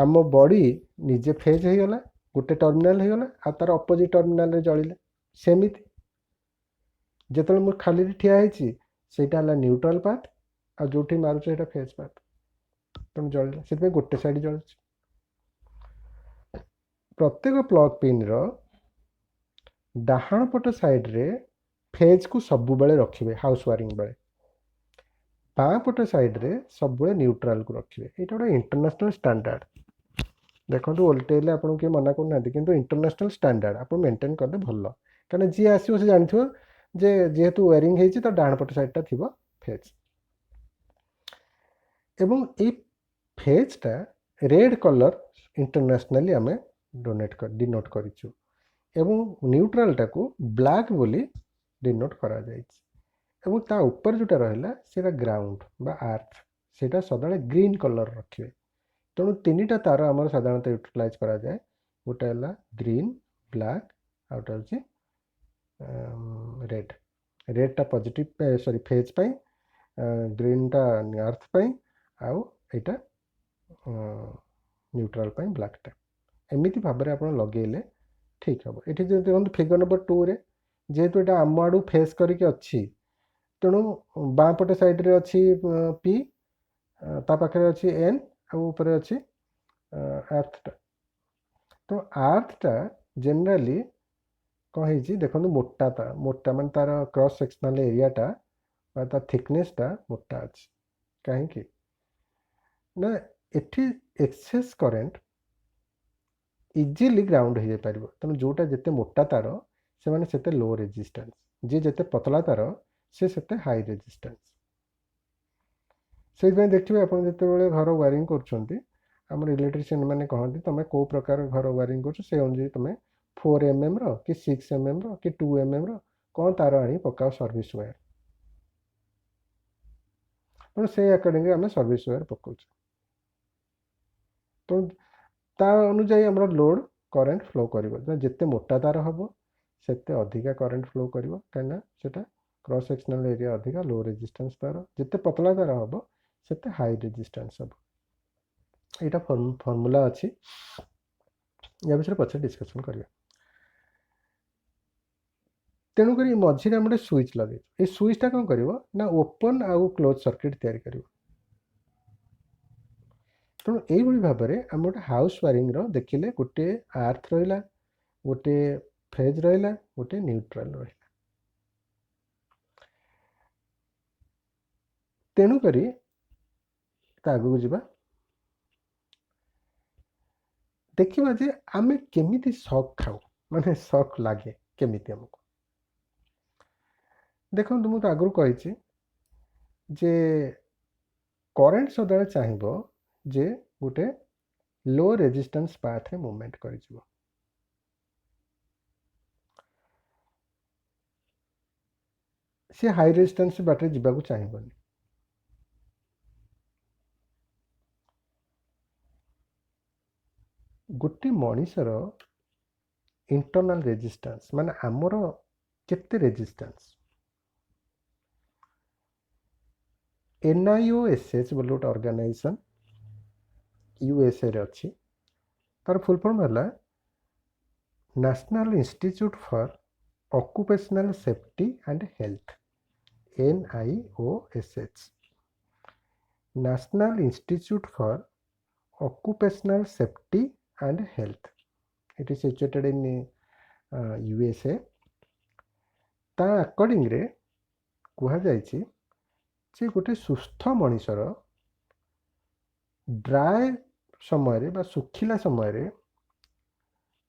ଆମ ବଡ଼ି ନିଜେ ଫେଜ୍ ହେଇଗଲା, ଗୋଟେ ଟର୍ମିନାଲ୍ ହେଇଗଲା, ଆଉ ତାର ଅପୋଜିଟ୍ ଟର୍ମିନାଲ୍ରେ ଜଳିଲେ। ସେମିତି ଯେତେବେଳେ ମୁଁ ଖାଲିରେ ଠିଆ ହେଇଛି ସେଇଟା ହେଲା ନ୍ୟୁଟ୍ରାଲ୍ ପାଥ୍, ଆଉ ଯେଉଁଠି ମାରୁଛି ସେଇଟା ଫେଜ୍ ପାଥ୍, ତେଣୁ ଜଳିଲା। ସେଥିପାଇଁ ଗୋଟେ ସାଇଡ଼୍ ଜଳୁଛି। ପ୍ରତ୍ୟେକ ପ୍ଲଗ୍ ପିନ୍ର ଡାହାଣ ପଟ ସାଇଡ଼୍ରେ ଫେଜ୍କୁ ସବୁବେଳେ ରଖିବେ ହାଉସ୍ ୱାରିଂ ବେଳେ, ବାଁ ପଟ ସାଇଡ଼୍ରେ ସବୁବେଳେ ନ୍ୟୁଟ୍ରାଲ୍କୁ ରଖିବେ। ଏଇଟା ଗୋଟେ ଇଣ୍ଟରନ୍ୟାସନାଲ୍ ଷ୍ଟାଣ୍ଡାର୍ଡ଼। ଦେଖନ୍ତୁ ଓଲଟେଇଲେ ଆପଣଙ୍କୁ କିଏ ମନା କରୁନାହାନ୍ତି, କିନ୍ତୁ ଇଣ୍ଟରନ୍ୟାସନାଲ୍ ଷ୍ଟାଣ୍ଡାର୍ଡ଼ ଆପଣ ମେଣ୍ଟେନ୍ କଲେ ଭଲ। କାରଣ ଯିଏ ଆସିବ ସେ ଜାଣିଥିବ ଯେ ଯେହେତୁ ୱାରିଂ ହେଇଛି ତ ଡାହାଣ ପଟ ସାଇଡ଼୍ଟା ଥିବ ଫେଜ୍। ଏବଂ ଏଇ ଫେଜ୍ଟା ରେଡ଼୍ କଲର୍ ଇଣ୍ଟରନ୍ୟାସନାଲି ଆମେ ଡିନୋଟ୍ କରିଛୁ, ଏବଂ ନ୍ୟୁଟ୍ରାଲ୍ଟାକୁ ବ୍ଲାକ୍ ବୋଲି ଡିନୋଟ୍ କରାଯାଇଛି। ଏବଂ ତା ଉପରେ ଯେଉଁଟା ରହିଲା ସେଇଟା ଗ୍ରାଉଣ୍ଡ ବା ଆର୍ଥ, ସେଇଟା ସଦାବେଳେ ଗ୍ରୀନ୍ କଲର୍ ରଖିବେ। ତେଣୁ ତିନିଟା ତାର ଆମର ସାଧାରଣତଃ ୟୁଟିଲାଇଜ୍ କରାଯାଏ। ଗୋଟେ ହେଲା ଗ୍ରୀନ୍, ବ୍ଲାକ୍, ଆଉ ଗୋଟେ ହେଉଛି ରେଡ଼୍। ରେଡ଼୍ଟା ପଜିଟିଭ୍ ଫେଜ୍ ପାଇଁ, ଗ୍ରୀନ୍ଟା ଆର୍ଥ ପାଇଁ, ଆଉ ଏଇଟା ନ୍ୟୁଟ୍ରାଲ୍ ପାଇଁ ବ୍ଲାକ୍ଟା। ଏମିତି ଭାବରେ ଆପଣ ଲଗେଇଲେ ଠିକ୍ ହେବ। ଏଠି ଯଦି ଦେଖନ୍ତୁ ଫିଗର ନମ୍ବର 2ରେ ଯେହେତୁ ଏଇଟା ଆମ ଆଡ଼ୁ ଫେସ୍ କରିକି ଅଛି, ତେଣୁ ବାଁ ପଟ ସାଇଡ଼୍ରେ ଅଛି ପି, ତା ପାଖରେ ଅଛି ଏନ୍, ଆଉ ଉପରେ ଅଛି ଆର୍ଥଟା। ତ ଆର୍ଥଟା ଜେନେରାଲି କ'ଣ ହେଇଛି ଦେଖନ୍ତୁ, ମୋଟା ମାନେ ତାର କ୍ରସ୍ ସେକ୍ସନାଲ୍ ଏରିଆଟା ବା ତା ଥିକନେସ୍ଟା ମୋଟା ଅଛି। କାହିଁକି ନା ଏଠି ଏକ୍ସେସ୍ କରେଣ୍ଟ ଇଜିଲି ଗ୍ରାଉଣ୍ଡ ହେଇଯାଇପାରିବ। ତେଣୁ ଯେଉଁଟା ଯେତେ ମୋଟା ତାର ସେମାନେ ସେତେ ଲୋ ରେଜିଷ୍ଟାନ୍ସ, ଯିଏ ଯେତେ ପତଳା ତାର ସେ ସେତେ ହାଇ ରେଜିଷ୍ଟାନ୍ସ। ସେଇଥିପାଇଁ ଦେଖିବେ ଆପଣ ଯେତେବେଳେ ଘର ୱାରିଂ କରୁଛନ୍ତି, ଆମର ଇଲେକ୍ଟ୍ରିସିଆନ୍ ମାନେ କହନ୍ତି ତୁମେ କେଉଁ ପ୍ରକାର ଘର ୱାରିଂ କରୁଛ, ସେ ଅନୁଯାୟୀ ତୁମେ 4 mmର କି 6 mmର କି 2 mmର କ'ଣ ତାର ଆଣି ପକାଅ ସର୍ଭିସ୍ ୱାୟାର। ତେଣୁ ସେଇ ଆକର୍ଡ଼ିଂରେ ଆମେ ସର୍ଭିସ୍ ୱାୟାର ପକାଉଛୁ। ତେଣୁ ତା ଅନୁଯାୟୀ ଆମର ଲୋଡ଼ କରେଣ୍ଟ ଫ୍ଲୋ କରିବ। ଯେତେ ମୋଟା ତାର ହେବ ସେତେ ଅଧିକା କରେଣ୍ଟ ଫ୍ଲୋ କରିବ, କାହିଁକିନା ସେଟା କ୍ରସ୍ ସେକ୍ସନାଲ୍ ଏରିଆ ଅଧିକା, ଲୋ ରେଜିଷ୍ଟାନ୍ସ ତାର। ଯେତେ ପତଳା ତାର ହେବ ସେତେ ହାଇ ରେଜିଷ୍ଟାନ୍ସ ହେବ। ଏଇଟା ଫର୍ମୁଲା ଅଛି, ୟା ବିଷୟରେ ପଛରେ ଡିସ୍କସନ୍ କରିବା। ତେଣୁକରି ମଝିରେ ଆମେ ଗୋଟେ ସୁଇଚ୍ ଲଗେଇଛୁ। ଏଇ ସୁଇଚ୍ଟା କ'ଣ କରିବ ନା ଓପନ୍ ଆଉ କ୍ଲୋଜ୍ ସର୍କିଟ୍ ତିଆରି କରିବ। ତେଣୁ ଏଇଭଳି ଭାବରେ ଆମେ ଗୋଟେ ହାଉସ୍ ୱାରିଂର ଦେଖିଲେ ଗୋଟେ ଆର୍ଥ ରହିଲା, ଗୋଟେ ଫେଜ୍ ରହିଲା, ଗୋଟେ ନ୍ୟୁଟ୍ରାଲ୍ ରହିଲା। ତେଣୁକରି ତା ଆଗକୁ ଯିବା, ଦେଖିବା ଯେ ଆମେ କେମିତି ସକ୍ ଖାଉ, ମାନେ ସକ୍ ଲାଗେ କେମିତି ଆମକୁ। ଦେଖନ୍ତୁ ମୁଁ ତ ଆଗରୁ କହିଛି ଯେ କରେଣ୍ଟ ସଦାବେଳେ ଚାହିଁବ ଯେ ଗୋଟେ ଲୋ ରେଜିଷ୍ଟାନ୍ସ ପାଥରେ ମୁଭମେଣ୍ଟ କରିଯିବ। ସେ ହାଇ ରେଜିଷ୍ଟାନ୍ସ ବାଟରେ ଯିବାକୁ ଚାହିଁବନି। ଗୋଟେ ମଣିଷର ଇଣ୍ଟରନାଲ୍ ରେଜିଷ୍ଟାନ୍ସ ମାନେ ଆମର କେତେ ରେଜିଷ୍ଟାନ୍ସ, NIOSH ବୋଲି ଗୋଟେ ଅର୍ଗାନାଇଜେସନ୍ यूएसए रे अच्छी तार फुल फॉर्म है national institute for occupational safety and health NIOSH national institute for occupational safety and health it is situated in USA ता अकॉर्डिंग रे कुहा जायछि जे गोटे सुस्थ मनीषर ड्राए समय बा सुखिला समय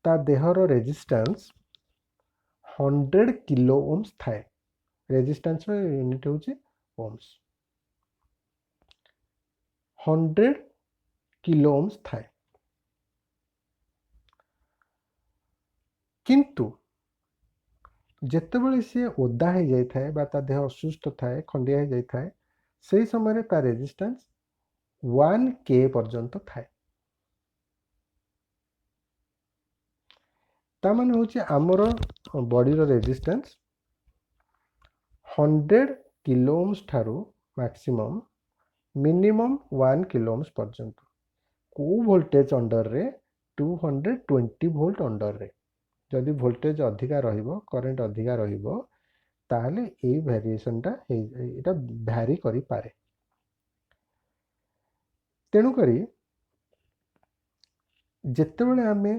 ता देहर रेजिस्टेंस 100 किलो ओम्स थाए रेजिस्टेंस यूनिट होची ओम्स 100 किलो ओम्स थाए किंतु जेतेबेले सी ओदा हो जाए थाए बा ता देह असुस्थ थाए खंडिया हो जाए थाए से समय ता रेजिस्टेंस 1K पर्यंत थाए ता माने होची आमर बॉडी रो रेजिस्टेंस 100 किलो ओम्स ठारू मैक्सिमम मिनिमम 1 किलो ओम्स पर्यंत को वोल्टेज अंडर रे 220 वोल्ट अंडर रे जदि वोल्टेज अधिका रहिबो करंट अधिका रहिबो ताहले ए वेरिएशनटा एटा भ्यारी करि पारे तेणु करी जेतेबेले आमे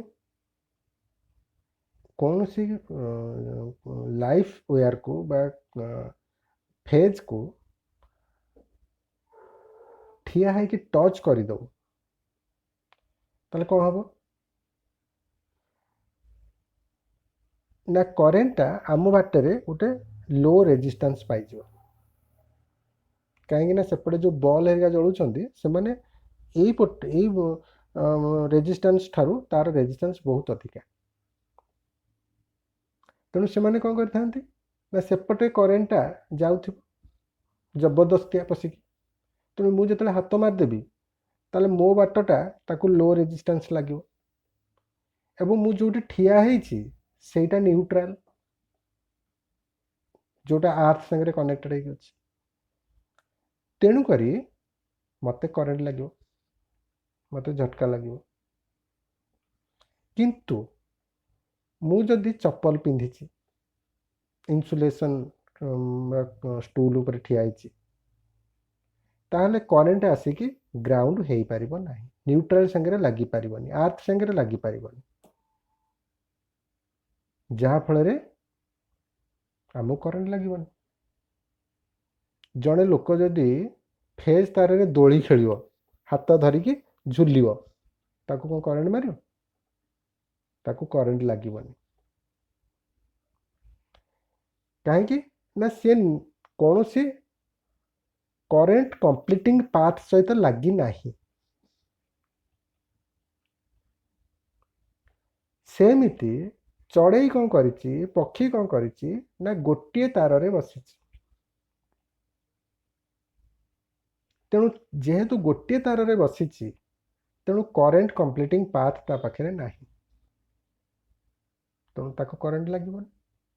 कौन सी लाइफ वेयर को बा फेज को ठिया है कि टच कर दो ताले कौन हम ना करेन्टा आम बाटर गोटे लो रेजिस्टेंस पाई कहीं सेपटे जो बॉल हेरिका जलुंट से मैंने रेजिस्टेंस ठारू तार रेजिस्टेंस बहुत अधिका तेणु से मैंने कौन करते सेपटे करेन्टा जाऊ जबरदस्तिया पशिकी तेणु मुझे हाथ मारिदेवी ताले मो बाटटा ताकू लो रेजिस्टेंस लगे एवं मु जो ठिया होइछि सेटा न्यूट्रल जोटा आर्थ संगे कनेक्टेड है तेणु करी मते करेंट लगे मते झटका लगे किंतु मु जदि चप्पल पिंधिछि इन्सुलेशन स्टूल ऊपर ठिया होइछि ताहले करेंट आसिकी ग्राउंड हो पारिबो नाही न्यूट्रल संगे लगी पारिबोनी आर्थ संगे लगी पारिबोनी जहाँ फल आमको करेंट लगे जड़े लोक जदि फेज तार रे दोली खेल हाथ धरिकी झुल ताकू कौन करेंट मार ताकू करेंट लगे कहीं ना सी कौन सी करेंट कंप्लीटिंग पाथ सहित लगी ना सेमिति चढ़ई कौन करिछि पक्षी कौन करिछि ना गोटे तार रे बसी तेणु जेहेतु गोटे तार रे बसी तेणु करेंट कंप्लीटिंग पाथ ता पाखे ना तेणु ताको करेंट लगे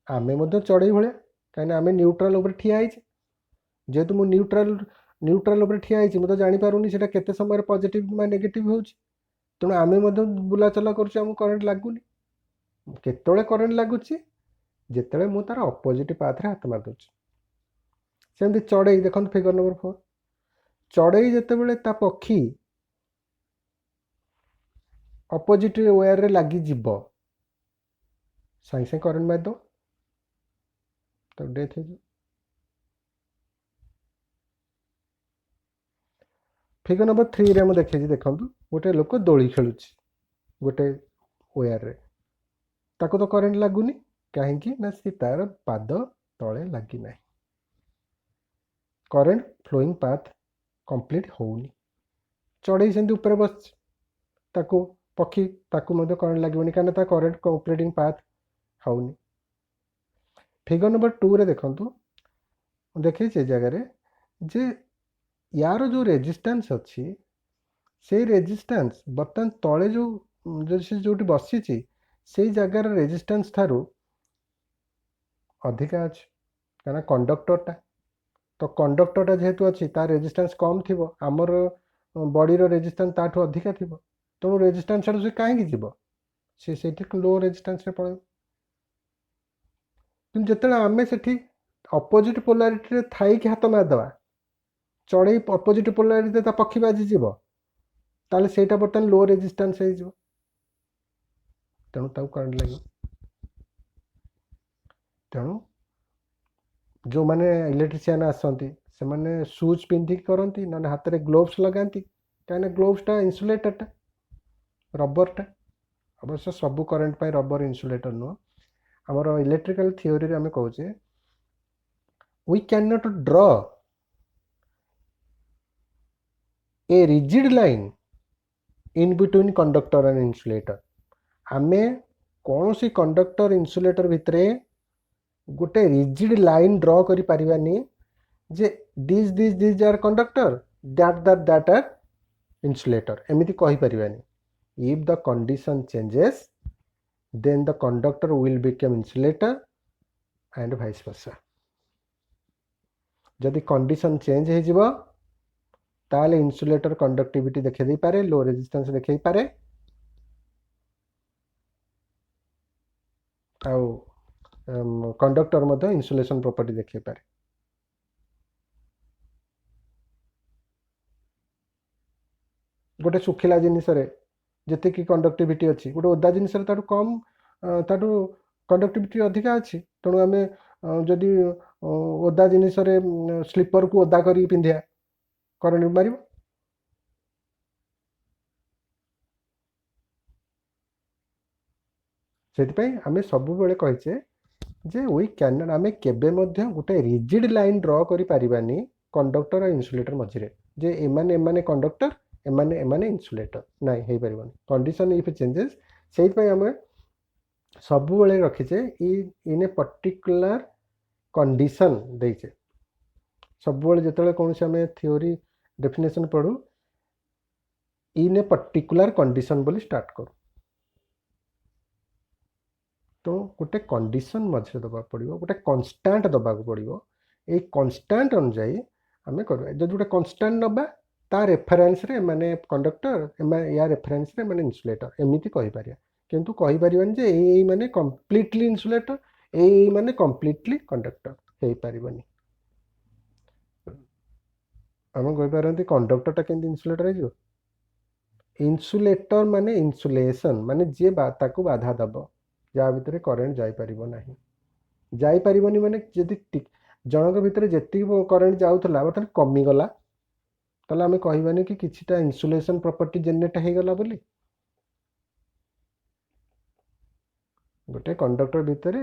आमे मध्य चढ़ई भाया कहीं आमे न्यूट्रल उपर ठिया जेहेतु मु न्यूट्रल उपर ठिया मुझे जानीपारूनी से केते समय पॉजिटिव ना नेगेटिव हो तेणु आमे मध्य बुलाचला करूँ करेंट लगुनि केतले करेंट लगुच जिते मु तार अपोजिट पाथ रे हाथ मारदे सेमती चढ़ई देखो फिगर नंबर 4 चढ़ई जिते ता पक्षी अपोजिट वेयर रे लगी जीव सागे सागे करेंट मारद तो डेथ हो फिगर नंबर 3 रे देखे देखो गोटे लोक दोली खेलु गोटे वेयर रे ताको तो करेंट लगुनि कहीं ना सी तार पाद तले लगी ना करेंट फ्लोइंग पाथ कंप्लीट होनी चढ़ई से ऊपर बस ताको पक्षी ताको मध्य करेंट लगनी कहीं करेंट कंप्लीटिंग पाथ होनी फिगर नंबर 2 रे देखो देखिए से जगह जे यार जो रेजिस्टेंस अच्छी से रेजिस्टेंस बर्तमान तले जो बसी से जगार रेजिस्टेंस थारू अधिका अच्छे कहीं कंडक्टरटा तो कंडक्टरटा जेहेतु अच्छी तार रेजिस्टेंस कम थी आमर बॉडीर रेजिस्टेंस ताठू अधिका थी तेणु रेजिस्टेंस आड़ से कहीं जीव से लो रेजिस्टेंस पड़े कि जिते आम से अपोजिट पोलारिटी थी हाथ मारिदेवा चढ़ई अपोजिट पोलारिटी पक्षी बाजिज ताले से बर्तमान लो रेजिस्टेंस हो तेणु करंट लगे तेणु जो मैंने इलेक्ट्रीशियन आसती से मैंने सुज पिंधिक करती ना हाथ में ग्लोव्स लगाती कहीं ग्लोव्सटा इन्सुलेटरटा रबरटा अवश्य सबू करेन्ट रबर इन्सुलेटर नुह आमर इलेक्ट्रिकल थियोरी आम कहे we can not draw a rigid line in between conductor and insulator आमे कौन सी कंडक्टर इन्सुलेटर भितर गोटे रिजिड लाइन ड्रॉ करि परिबानी जे this are conductor that are insulator एमिति कहि परिबानी if the condition changes then the conductor will become insulator and vice versa जदि कंडीशन चेंज हो जिवो ताले इन्सुलेटर कंडक्टिविटी देखै दे पारे लो रेजिस्टेंस देखै पारे आउ कंडक्टर मध्य इन्सुलेशन प्रॉपर्टी देखै पारे गोटे सुखिला जिनिस रे जति की कंडक्टिविटी अच्छी गोटे ओदा जिनिस ताठू कम ताठू कंडक्टिविटी अधिका अच्छी तेणु आम जदि ओदा जिनिस स्लीपर को ओदा कर पिंधिया करंट मार से आम सब कहीचे जे वी कैन आम केबे गोटे रिजिड लाइन ड्रॉ करि परिबानी कंडक्टर और इन्सुलेटर मझे जे एमाने कंडक्टर एमाने इन्सुलेटर नाई हो पार कंडीशन इफ चेंजेस से आम सब रखीचे इन ए पर्टिकुलर कंडीशन देचे सब जो कौन से आम थियोरी डेफिनेशन पढ़ू इन ए पर्टिकुलर कंडीशन बोली स्टार्ट करूँ तो गोटे कंडीशन मझे दबा पड़ो गोटे कन्स्टांट दबा पड़ो ये कन्स्टांट अनुजाई आम कर जो गोटे कन्स्टांट नबा ता रेफरेन्स रे माने कंडक्टर या रेफरेन्स रे माने इन्सुलेटर एमिति कहि पारिया किंतु कहि परिबानी जे एई माने कंप्लीटली इन्सुलेटर एई माने कंप्लीटली कंडक्टर हे परिबानी हम कहि पारंती कंडक्टरटा केंति इन्सुलेटर हे जो इन्सुलेटर माने इन्सुलेशन माने जे ताकू बाधा दब जा भितर करेन्ट जाई परिबो नाही जाई परिबोनी माने जदि जनक भितर जेति करेन्ट जाउथला बर्तमान कमी गला ताले आमे कहिबानी कि किछिटा इन्सुलेशन प्रॉपर्टी जनरेट हो गला बोली गोटे कंडक्टर भितर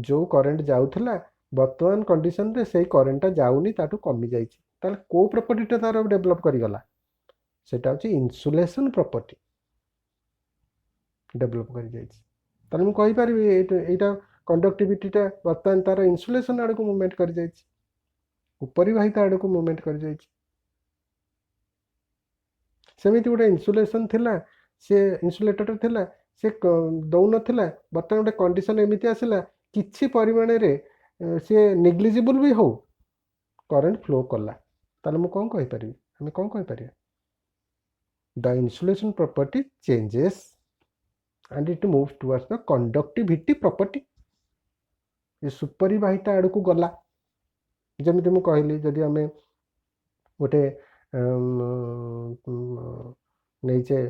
जो करेन्ट जाउथला वर्तमान कंडीशन रे सेही करेन्टटा जाउनी ताटू कमी जाइछि ताले को प्रॉपर्टीटा तार डेवलप करि गला सेटा होछि इन्सुलेशन प्रॉपर्टी डेवलप करि जाइछि ताले मु कहि परिबि एटा कंडक्टिविटीटा वर्तमान तार इन्सुलेशन आड़ को मूवमेंट करि जाइछि उपरिवाहिता आड़ को मूवमेंट करि जाइछि सेमिति गोटे इन्सुलेशन थिला से इन्सुलेटर थिला से दौ नथिला बर्तमान गोटे कंडीशन एमिति आसिला किछि परिमाण रे से नेग्लिजिबल भी हो करंट फ्लो कला ताले मु कोन कहि परिबि हमें कोन कहि परिया the insulation property changes and it moves towards the conductivity property ये सुपरिवाहिता आड़ को गला जमिति मु कहली जदि आमे गोटे नहींचे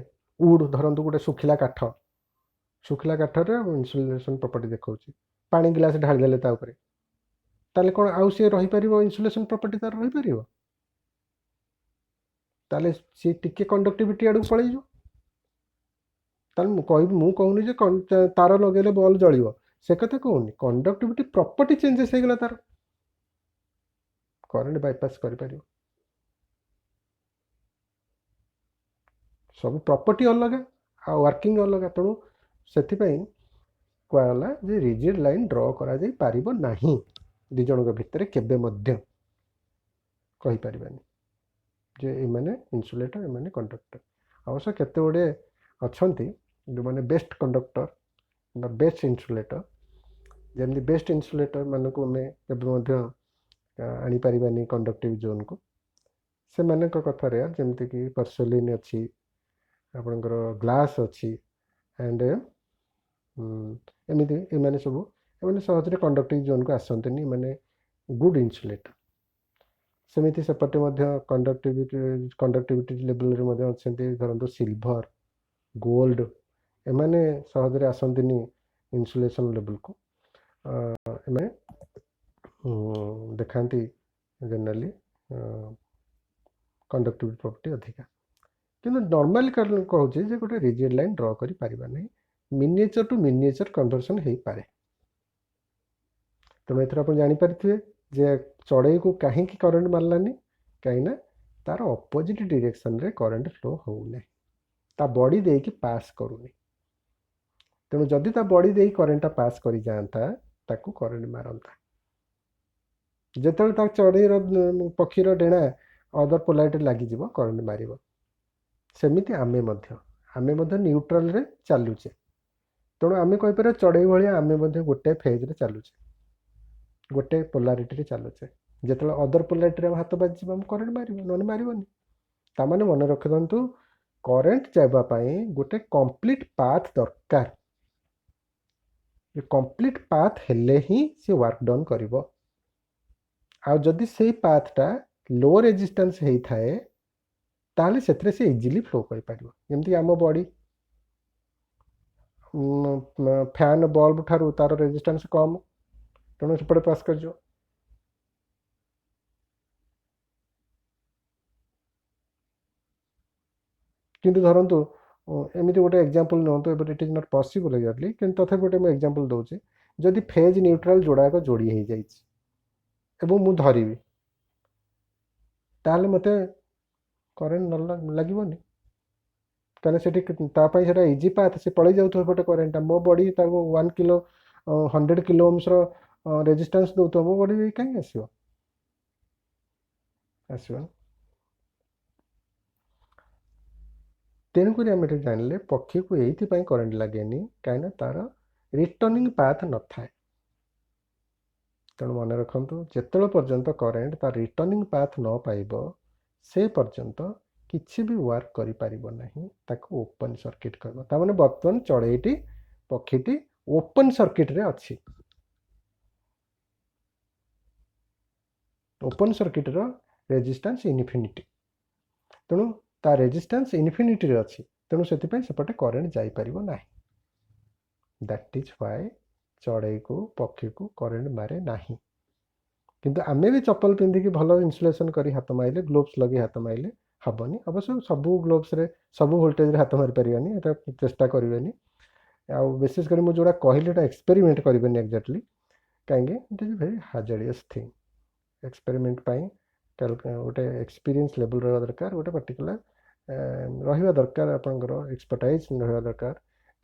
उड धरतु गोटे सुखिला काठर इन्सुलेशन प्रॉपर्टी देखा पानी गिलास ढालीदेले ताले कौन आउ सी रही पार इन्सुलेशन प्रॉपर्टी तार रही पार ताले सी टिके कंडक्टिविटी आड़ पलैज मु कहूनी जे तार लगे बल्ब जल से कथा कहूनी कंडक्टिविटी प्रॉपर्टी चेंजेस हो गला तार करंट बाईपास कर सब प्रॉपर्टी अलग आ वर्किंग अलग तेणु से कहला जे रिजिड लाइन ड्रॉ करा जाई पारिबो नाही दिज भितर केबे मध्य कहि परिबानी जे एमाने इन्सुलेटर एमाने कंडक्टर अवश्य केते गुडे अछंती जो माने बेस्ट कंडक्टर बेस्ट इन्सुलेटर जमी बेस्ट इन्सुलेटर मानक आम केबे मध्य आनी पारिबानी कंडक्टिव जोन को ସେମାନଙ୍କ କଥାରେ ଯେମିତିକି ପର୍ସଲିନ୍ ଅଛି, ଆପଣଙ୍କର ଗ୍ଲାସ୍ ଅଛି, ଆଣ୍ଡ ଏମିତି ଏମାନେ ସବୁ ଏମାନେ ସହଜରେ କଣ୍ଡକ୍ଟିଂ ଜୋନ୍କୁ ଆସନ୍ତିନି, ଏମାନେ ଗୁଡ୍ ଇନ୍ସୁଲେଟର। ସେମିତି ସେପଟେ ମଧ୍ୟ କଣ୍ଡକ୍ଟିଭିଟି ଲେବୁଲରେ ମଧ୍ୟ ଅଛନ୍ତି, ଧରନ୍ତୁ ସିଲଭର, ଗୋଲ୍ଡ, ଏମାନେ ସହଜରେ ଆସନ୍ତିନି ଇନ୍ସୁଲେସନ୍ ଲେବୁଲକୁ। ଏମାନେ ଦେଖାନ୍ତି ଜେନେରାଲି କଣ୍ଡକ୍ଟିଭିଟି ପ୍ରପର୍ଟି ଅଧିକା। କିନ୍ତୁ ନର୍ମାଲି କହୁଛି ଯେ ଗୋଟେ ରିଜିଡ୍ ଲାଇନ୍ ଡ୍ର କରିପାରିବା ନାହିଁ, ମିନିଏଚର ଟୁ ମିନିଏଚର କନଭର୍ସନ୍ ହେଇପାରେ। ତେଣୁ ଏଥିରେ ଆପଣ ଜାଣିପାରିଥିବେ ଯେ ଚଢ଼େଇକୁ କାହିଁକି କରେଣ୍ଟ ମାରିଲାନି, କାହିଁକିନା ତାର ଅପୋଜିଟ୍ ଡିରେକ୍ସନରେ କରେଣ୍ଟ ଫ୍ଲୋ ହେଉନାହିଁ, ତା ବଡ଼ି ଦେଇକି ପାସ୍ କରୁନି। ତେଣୁ ଯଦି ତା ବଡ଼ି ଦେଇ କରେଣ୍ଟଟା ପାସ୍ କରିଯାଆନ୍ତା ତାକୁ କରେଣ୍ଟ ମାରନ୍ତା। ଯେତେବେଳେ ତା ଚଢ଼େଇର ପକ୍ଷୀର ଡେଣା ଅଦର ପୋଲାରିଟି ଲାଗିଯିବ କରେଣ୍ଟ ମାରିବ। ସେମିତି ଆମେ ମଧ୍ୟ ନ୍ୟୁଟ୍ରାଲରେ ଚାଲୁଛେ, ତେଣୁ ଆମେ କହିପାରିବା ଚଢ଼େଇ ଭଳିଆ ଆମେ ମଧ୍ୟ ଗୋଟେ ଫେଜ୍ରେ ଚାଲୁଛେ, ଗୋଟେ ପୋଲାରିଟିରେ ଚାଲୁଛେ। ଯେତେବେଳେ ଅଦର ପୋଲାରିଟିରେ ହାତ ବାଜିଯିବ ଆମେ କରେଣ୍ଟ ମାରିବ, ନହେଲେ ମାରିବନି। ତାମାନେ ମନେ ରଖନ୍ତୁ, କରେଣ୍ଟ ଯାଇବା ପାଇଁ ଗୋଟେ କମ୍ପ୍ଲିଟ୍ ପାଥ୍ ଦରକାର। କମ୍ପ୍ଲିଟ୍ ପାଥ୍ ହେଲେ ହିଁ ସେ ୱାର୍କ ଡନ୍ କରିବ। ଆଉ ଯଦି ସେଇ ପାଥ୍ଟା ଲୋ ରେଜିଷ୍ଟାନ୍ସ ହେଇଥାଏ ତାହେଲେ ସେଥିରେ ସେ ଇଜିଲି ଫ୍ଲୋ କରିପାରିବ। ଯେମିତି ଆମ ବଡ଼ି ଫ୍ୟାନ୍ ବଲ୍ବ ଠାରୁ ତାର ରେଜିଷ୍ଟାନ୍ସ କମ୍, ତେଣୁ ସେପଟେ ପାସ୍ କରିଯିବ। କିନ୍ତୁ ଧରନ୍ତୁ ଏମିତି ଗୋଟେ ଏକ୍ଜାମ୍ପଲ୍ ନିଅନ୍ତୁ, ଏବେ it is not possible exactly, କିନ୍ତୁ ତଥାପି ଗୋଟେ ମୁଁ ଏକ୍ଜାମ୍ପଲ୍ ଦେଉଛି। ଯଦି ଫେଜ୍ ନ୍ୟୁଟ୍ରାଲ୍ ଯୋଡ଼ାକ ଯୋଡ଼ି ହେଇଯାଇଛି ଏବଂ ମୁଁ ଧରିବି, ତାହେଲେ ମୋତେ କରେଣ୍ଟ ଲାଗିବନି, କାରଣ ସେଠି ତା ପାଇଁ ସେଇଟା ଇଜି ପାଥ୍, ସେ ପଳେଇ ଯାଉଥିବ ଏପଟେ କରେଣ୍ଟଟା। ମୋ ବଡ଼ି ତାକୁ 1 କିଲୋ 100 କିଲୋ ଓମ୍ସର ରେଜିଷ୍ଟାନ୍ସ ଦେଉଥିବ, ମୋ ବଡ଼ି କାହିଁକି ଆସିବ? ତେଣୁକରି ଆମେ ଏଠି ଜାଣିଲେ ପକ୍ଷୀକୁ ଏଇଥିପାଇଁ କରେଣ୍ଟ ଲାଗେନି, କାହିଁକିନା ତାର ରିଟର୍ଣ୍ଣିଂ ପାଥ୍ ନଥାଏ। ତେଣୁ ମନେ ରଖନ୍ତୁ, ଯେତେବେଳେ ପର୍ଯ୍ୟନ୍ତ କରେଣ୍ଟ ତାର ରିଟର୍ଣ୍ଣିଂ ପାଥ୍ ନ ପାଇବ ସେ ପର୍ଯ୍ୟନ୍ତ କିଛି ବି ୱାର୍କ କରିପାରିବ ନାହିଁ, ତାକୁ ଓପନ୍ ସର୍କିଟ୍ କହିବ। ତାମାନେ ବର୍ତ୍ତମାନ ଚଢ଼େଇଟି ପକ୍ଷୀଟି ଓପନ୍ ସର୍କିଟ୍ରେ ଅଛି। ଓପନ୍ ସର୍କିଟ୍ର ରେଜିଷ୍ଟାନ୍ସ ଇନଫିନିଟି, ତେଣୁ ତା ରେଜିଷ୍ଟାନ୍ସ ଇନଫିନିଟିରେ ଅଛି, ତେଣୁ ସେଥିପାଇଁ ସେପଟେ କରେଣ୍ଟ ଯାଇପାରିବ ନାହିଁ। ଦ୍ୟାଟ୍ ଇଜ୍ ହ୍ୱାଇ ଚଢ଼େଇକୁ ପକ୍ଷୀକୁ କରେଣ୍ଟ ମାରେ ନାହିଁ। କିନ୍ତୁ ଆମେ ବି ଚପଲ ପିନ୍ଧିକି ଭଲ ଇନ୍ସୁଲେସନ୍ କରି ହାତ ମାରିଲେ, ଗ୍ଲୋଭ୍ସ ଲଗେଇ ହାତ ମାରିଲେ ହେବନି। ଅବଶ୍ୟ ସବୁ ଗ୍ଲୋଭ୍ସରେ ସବୁ ଭୋଲ୍ଟେଜ୍ରେ ହାତ ମାରିପାରିବାନି, ଏଟା ଚେଷ୍ଟା କରିବେନି। ଆଉ ବିଶେଷ କରି ମୁଁ ଯେଉଁଟା କହିଲି ଏଟା ଏକ୍ସପେରିମେଣ୍ଟ କରିବେନି ଏକ୍ଜାକ୍ଟଲି, କାହିଁକି it is very hazardous thing. Experiment ପାଇଁ ଗୋଟେ ଏକ୍ସପିରିଏନ୍ସ ଲେବୁଲ୍ ରହିବା ଦରକାର, ଗୋଟେ ପର୍ଟିକୁଲାର ରହିବା ଦରକାର, ଆପଣଙ୍କର ଏକ୍ସପର୍ଟାଇଜ୍ ରହିବା ଦରକାର।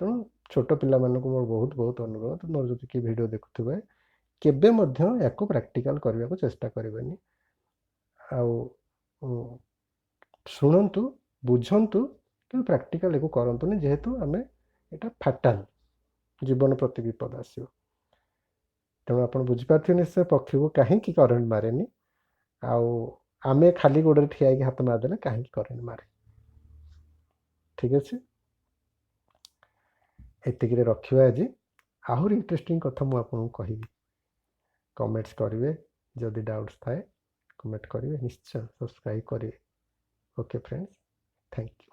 ତେଣୁ ଛୋଟ ପିଲାମାନଙ୍କୁ ମୋର ବହୁତ ବହୁତ ଅନୁରୋଧ, ମୋର ଯଦି କିଏ ଭିଡ଼ିଓ ଦେଖୁଥିବେ କେବେ ମଧ୍ୟ ୟାକୁ ପ୍ରାକ୍ଟିକାଲ କରିବାକୁ ଚେଷ୍ଟା କରିବେନି। ଆଉ ଶୁଣନ୍ତୁ, ବୁଝନ୍ତୁ, କିନ୍ତୁ ପ୍ରାକ୍ଟିକାଲ ୟାକୁ କରନ୍ତୁନି, ଯେହେତୁ ଆମେ ଏଇଟା ଫାଟାଲ, ଜୀବନ ପ୍ରତି ବିପଦ ଆସିବ। ତେଣୁ ଆପଣ ବୁଝିପାରୁଥିବେ ନିଶ୍ଚୟ ପକ୍ଷୀକୁ କାହିଁକି କରେଣ୍ଟ ମାରେନି, ଆଉ ଆମେ ଖାଲି ଗୋଡ଼ରେ ଠିଆ ହେଇକି ହାତ ମାରିଦେଲେ କାହିଁକି କରେଣ୍ଟ ମାରେ। ଠିକ୍ ଅଛି, ଏତିକିରେ ରଖିବା ଆଜି। ଆହୁରି ଇଣ୍ଟରେଷ୍ଟିଂ କଥା ମୁଁ ଆପଣଙ୍କୁ କହିବି। କମେଣ୍ଟସ୍ କରିବେ, ଯଦି ଡାଉଟ୍ସ ଥାଏ କମେଣ୍ଟ କରିବେ, ନିଶ୍ଚୟ ସବସ୍କ୍ରାଇବ୍ କରିବେ। Okay friends, thank you.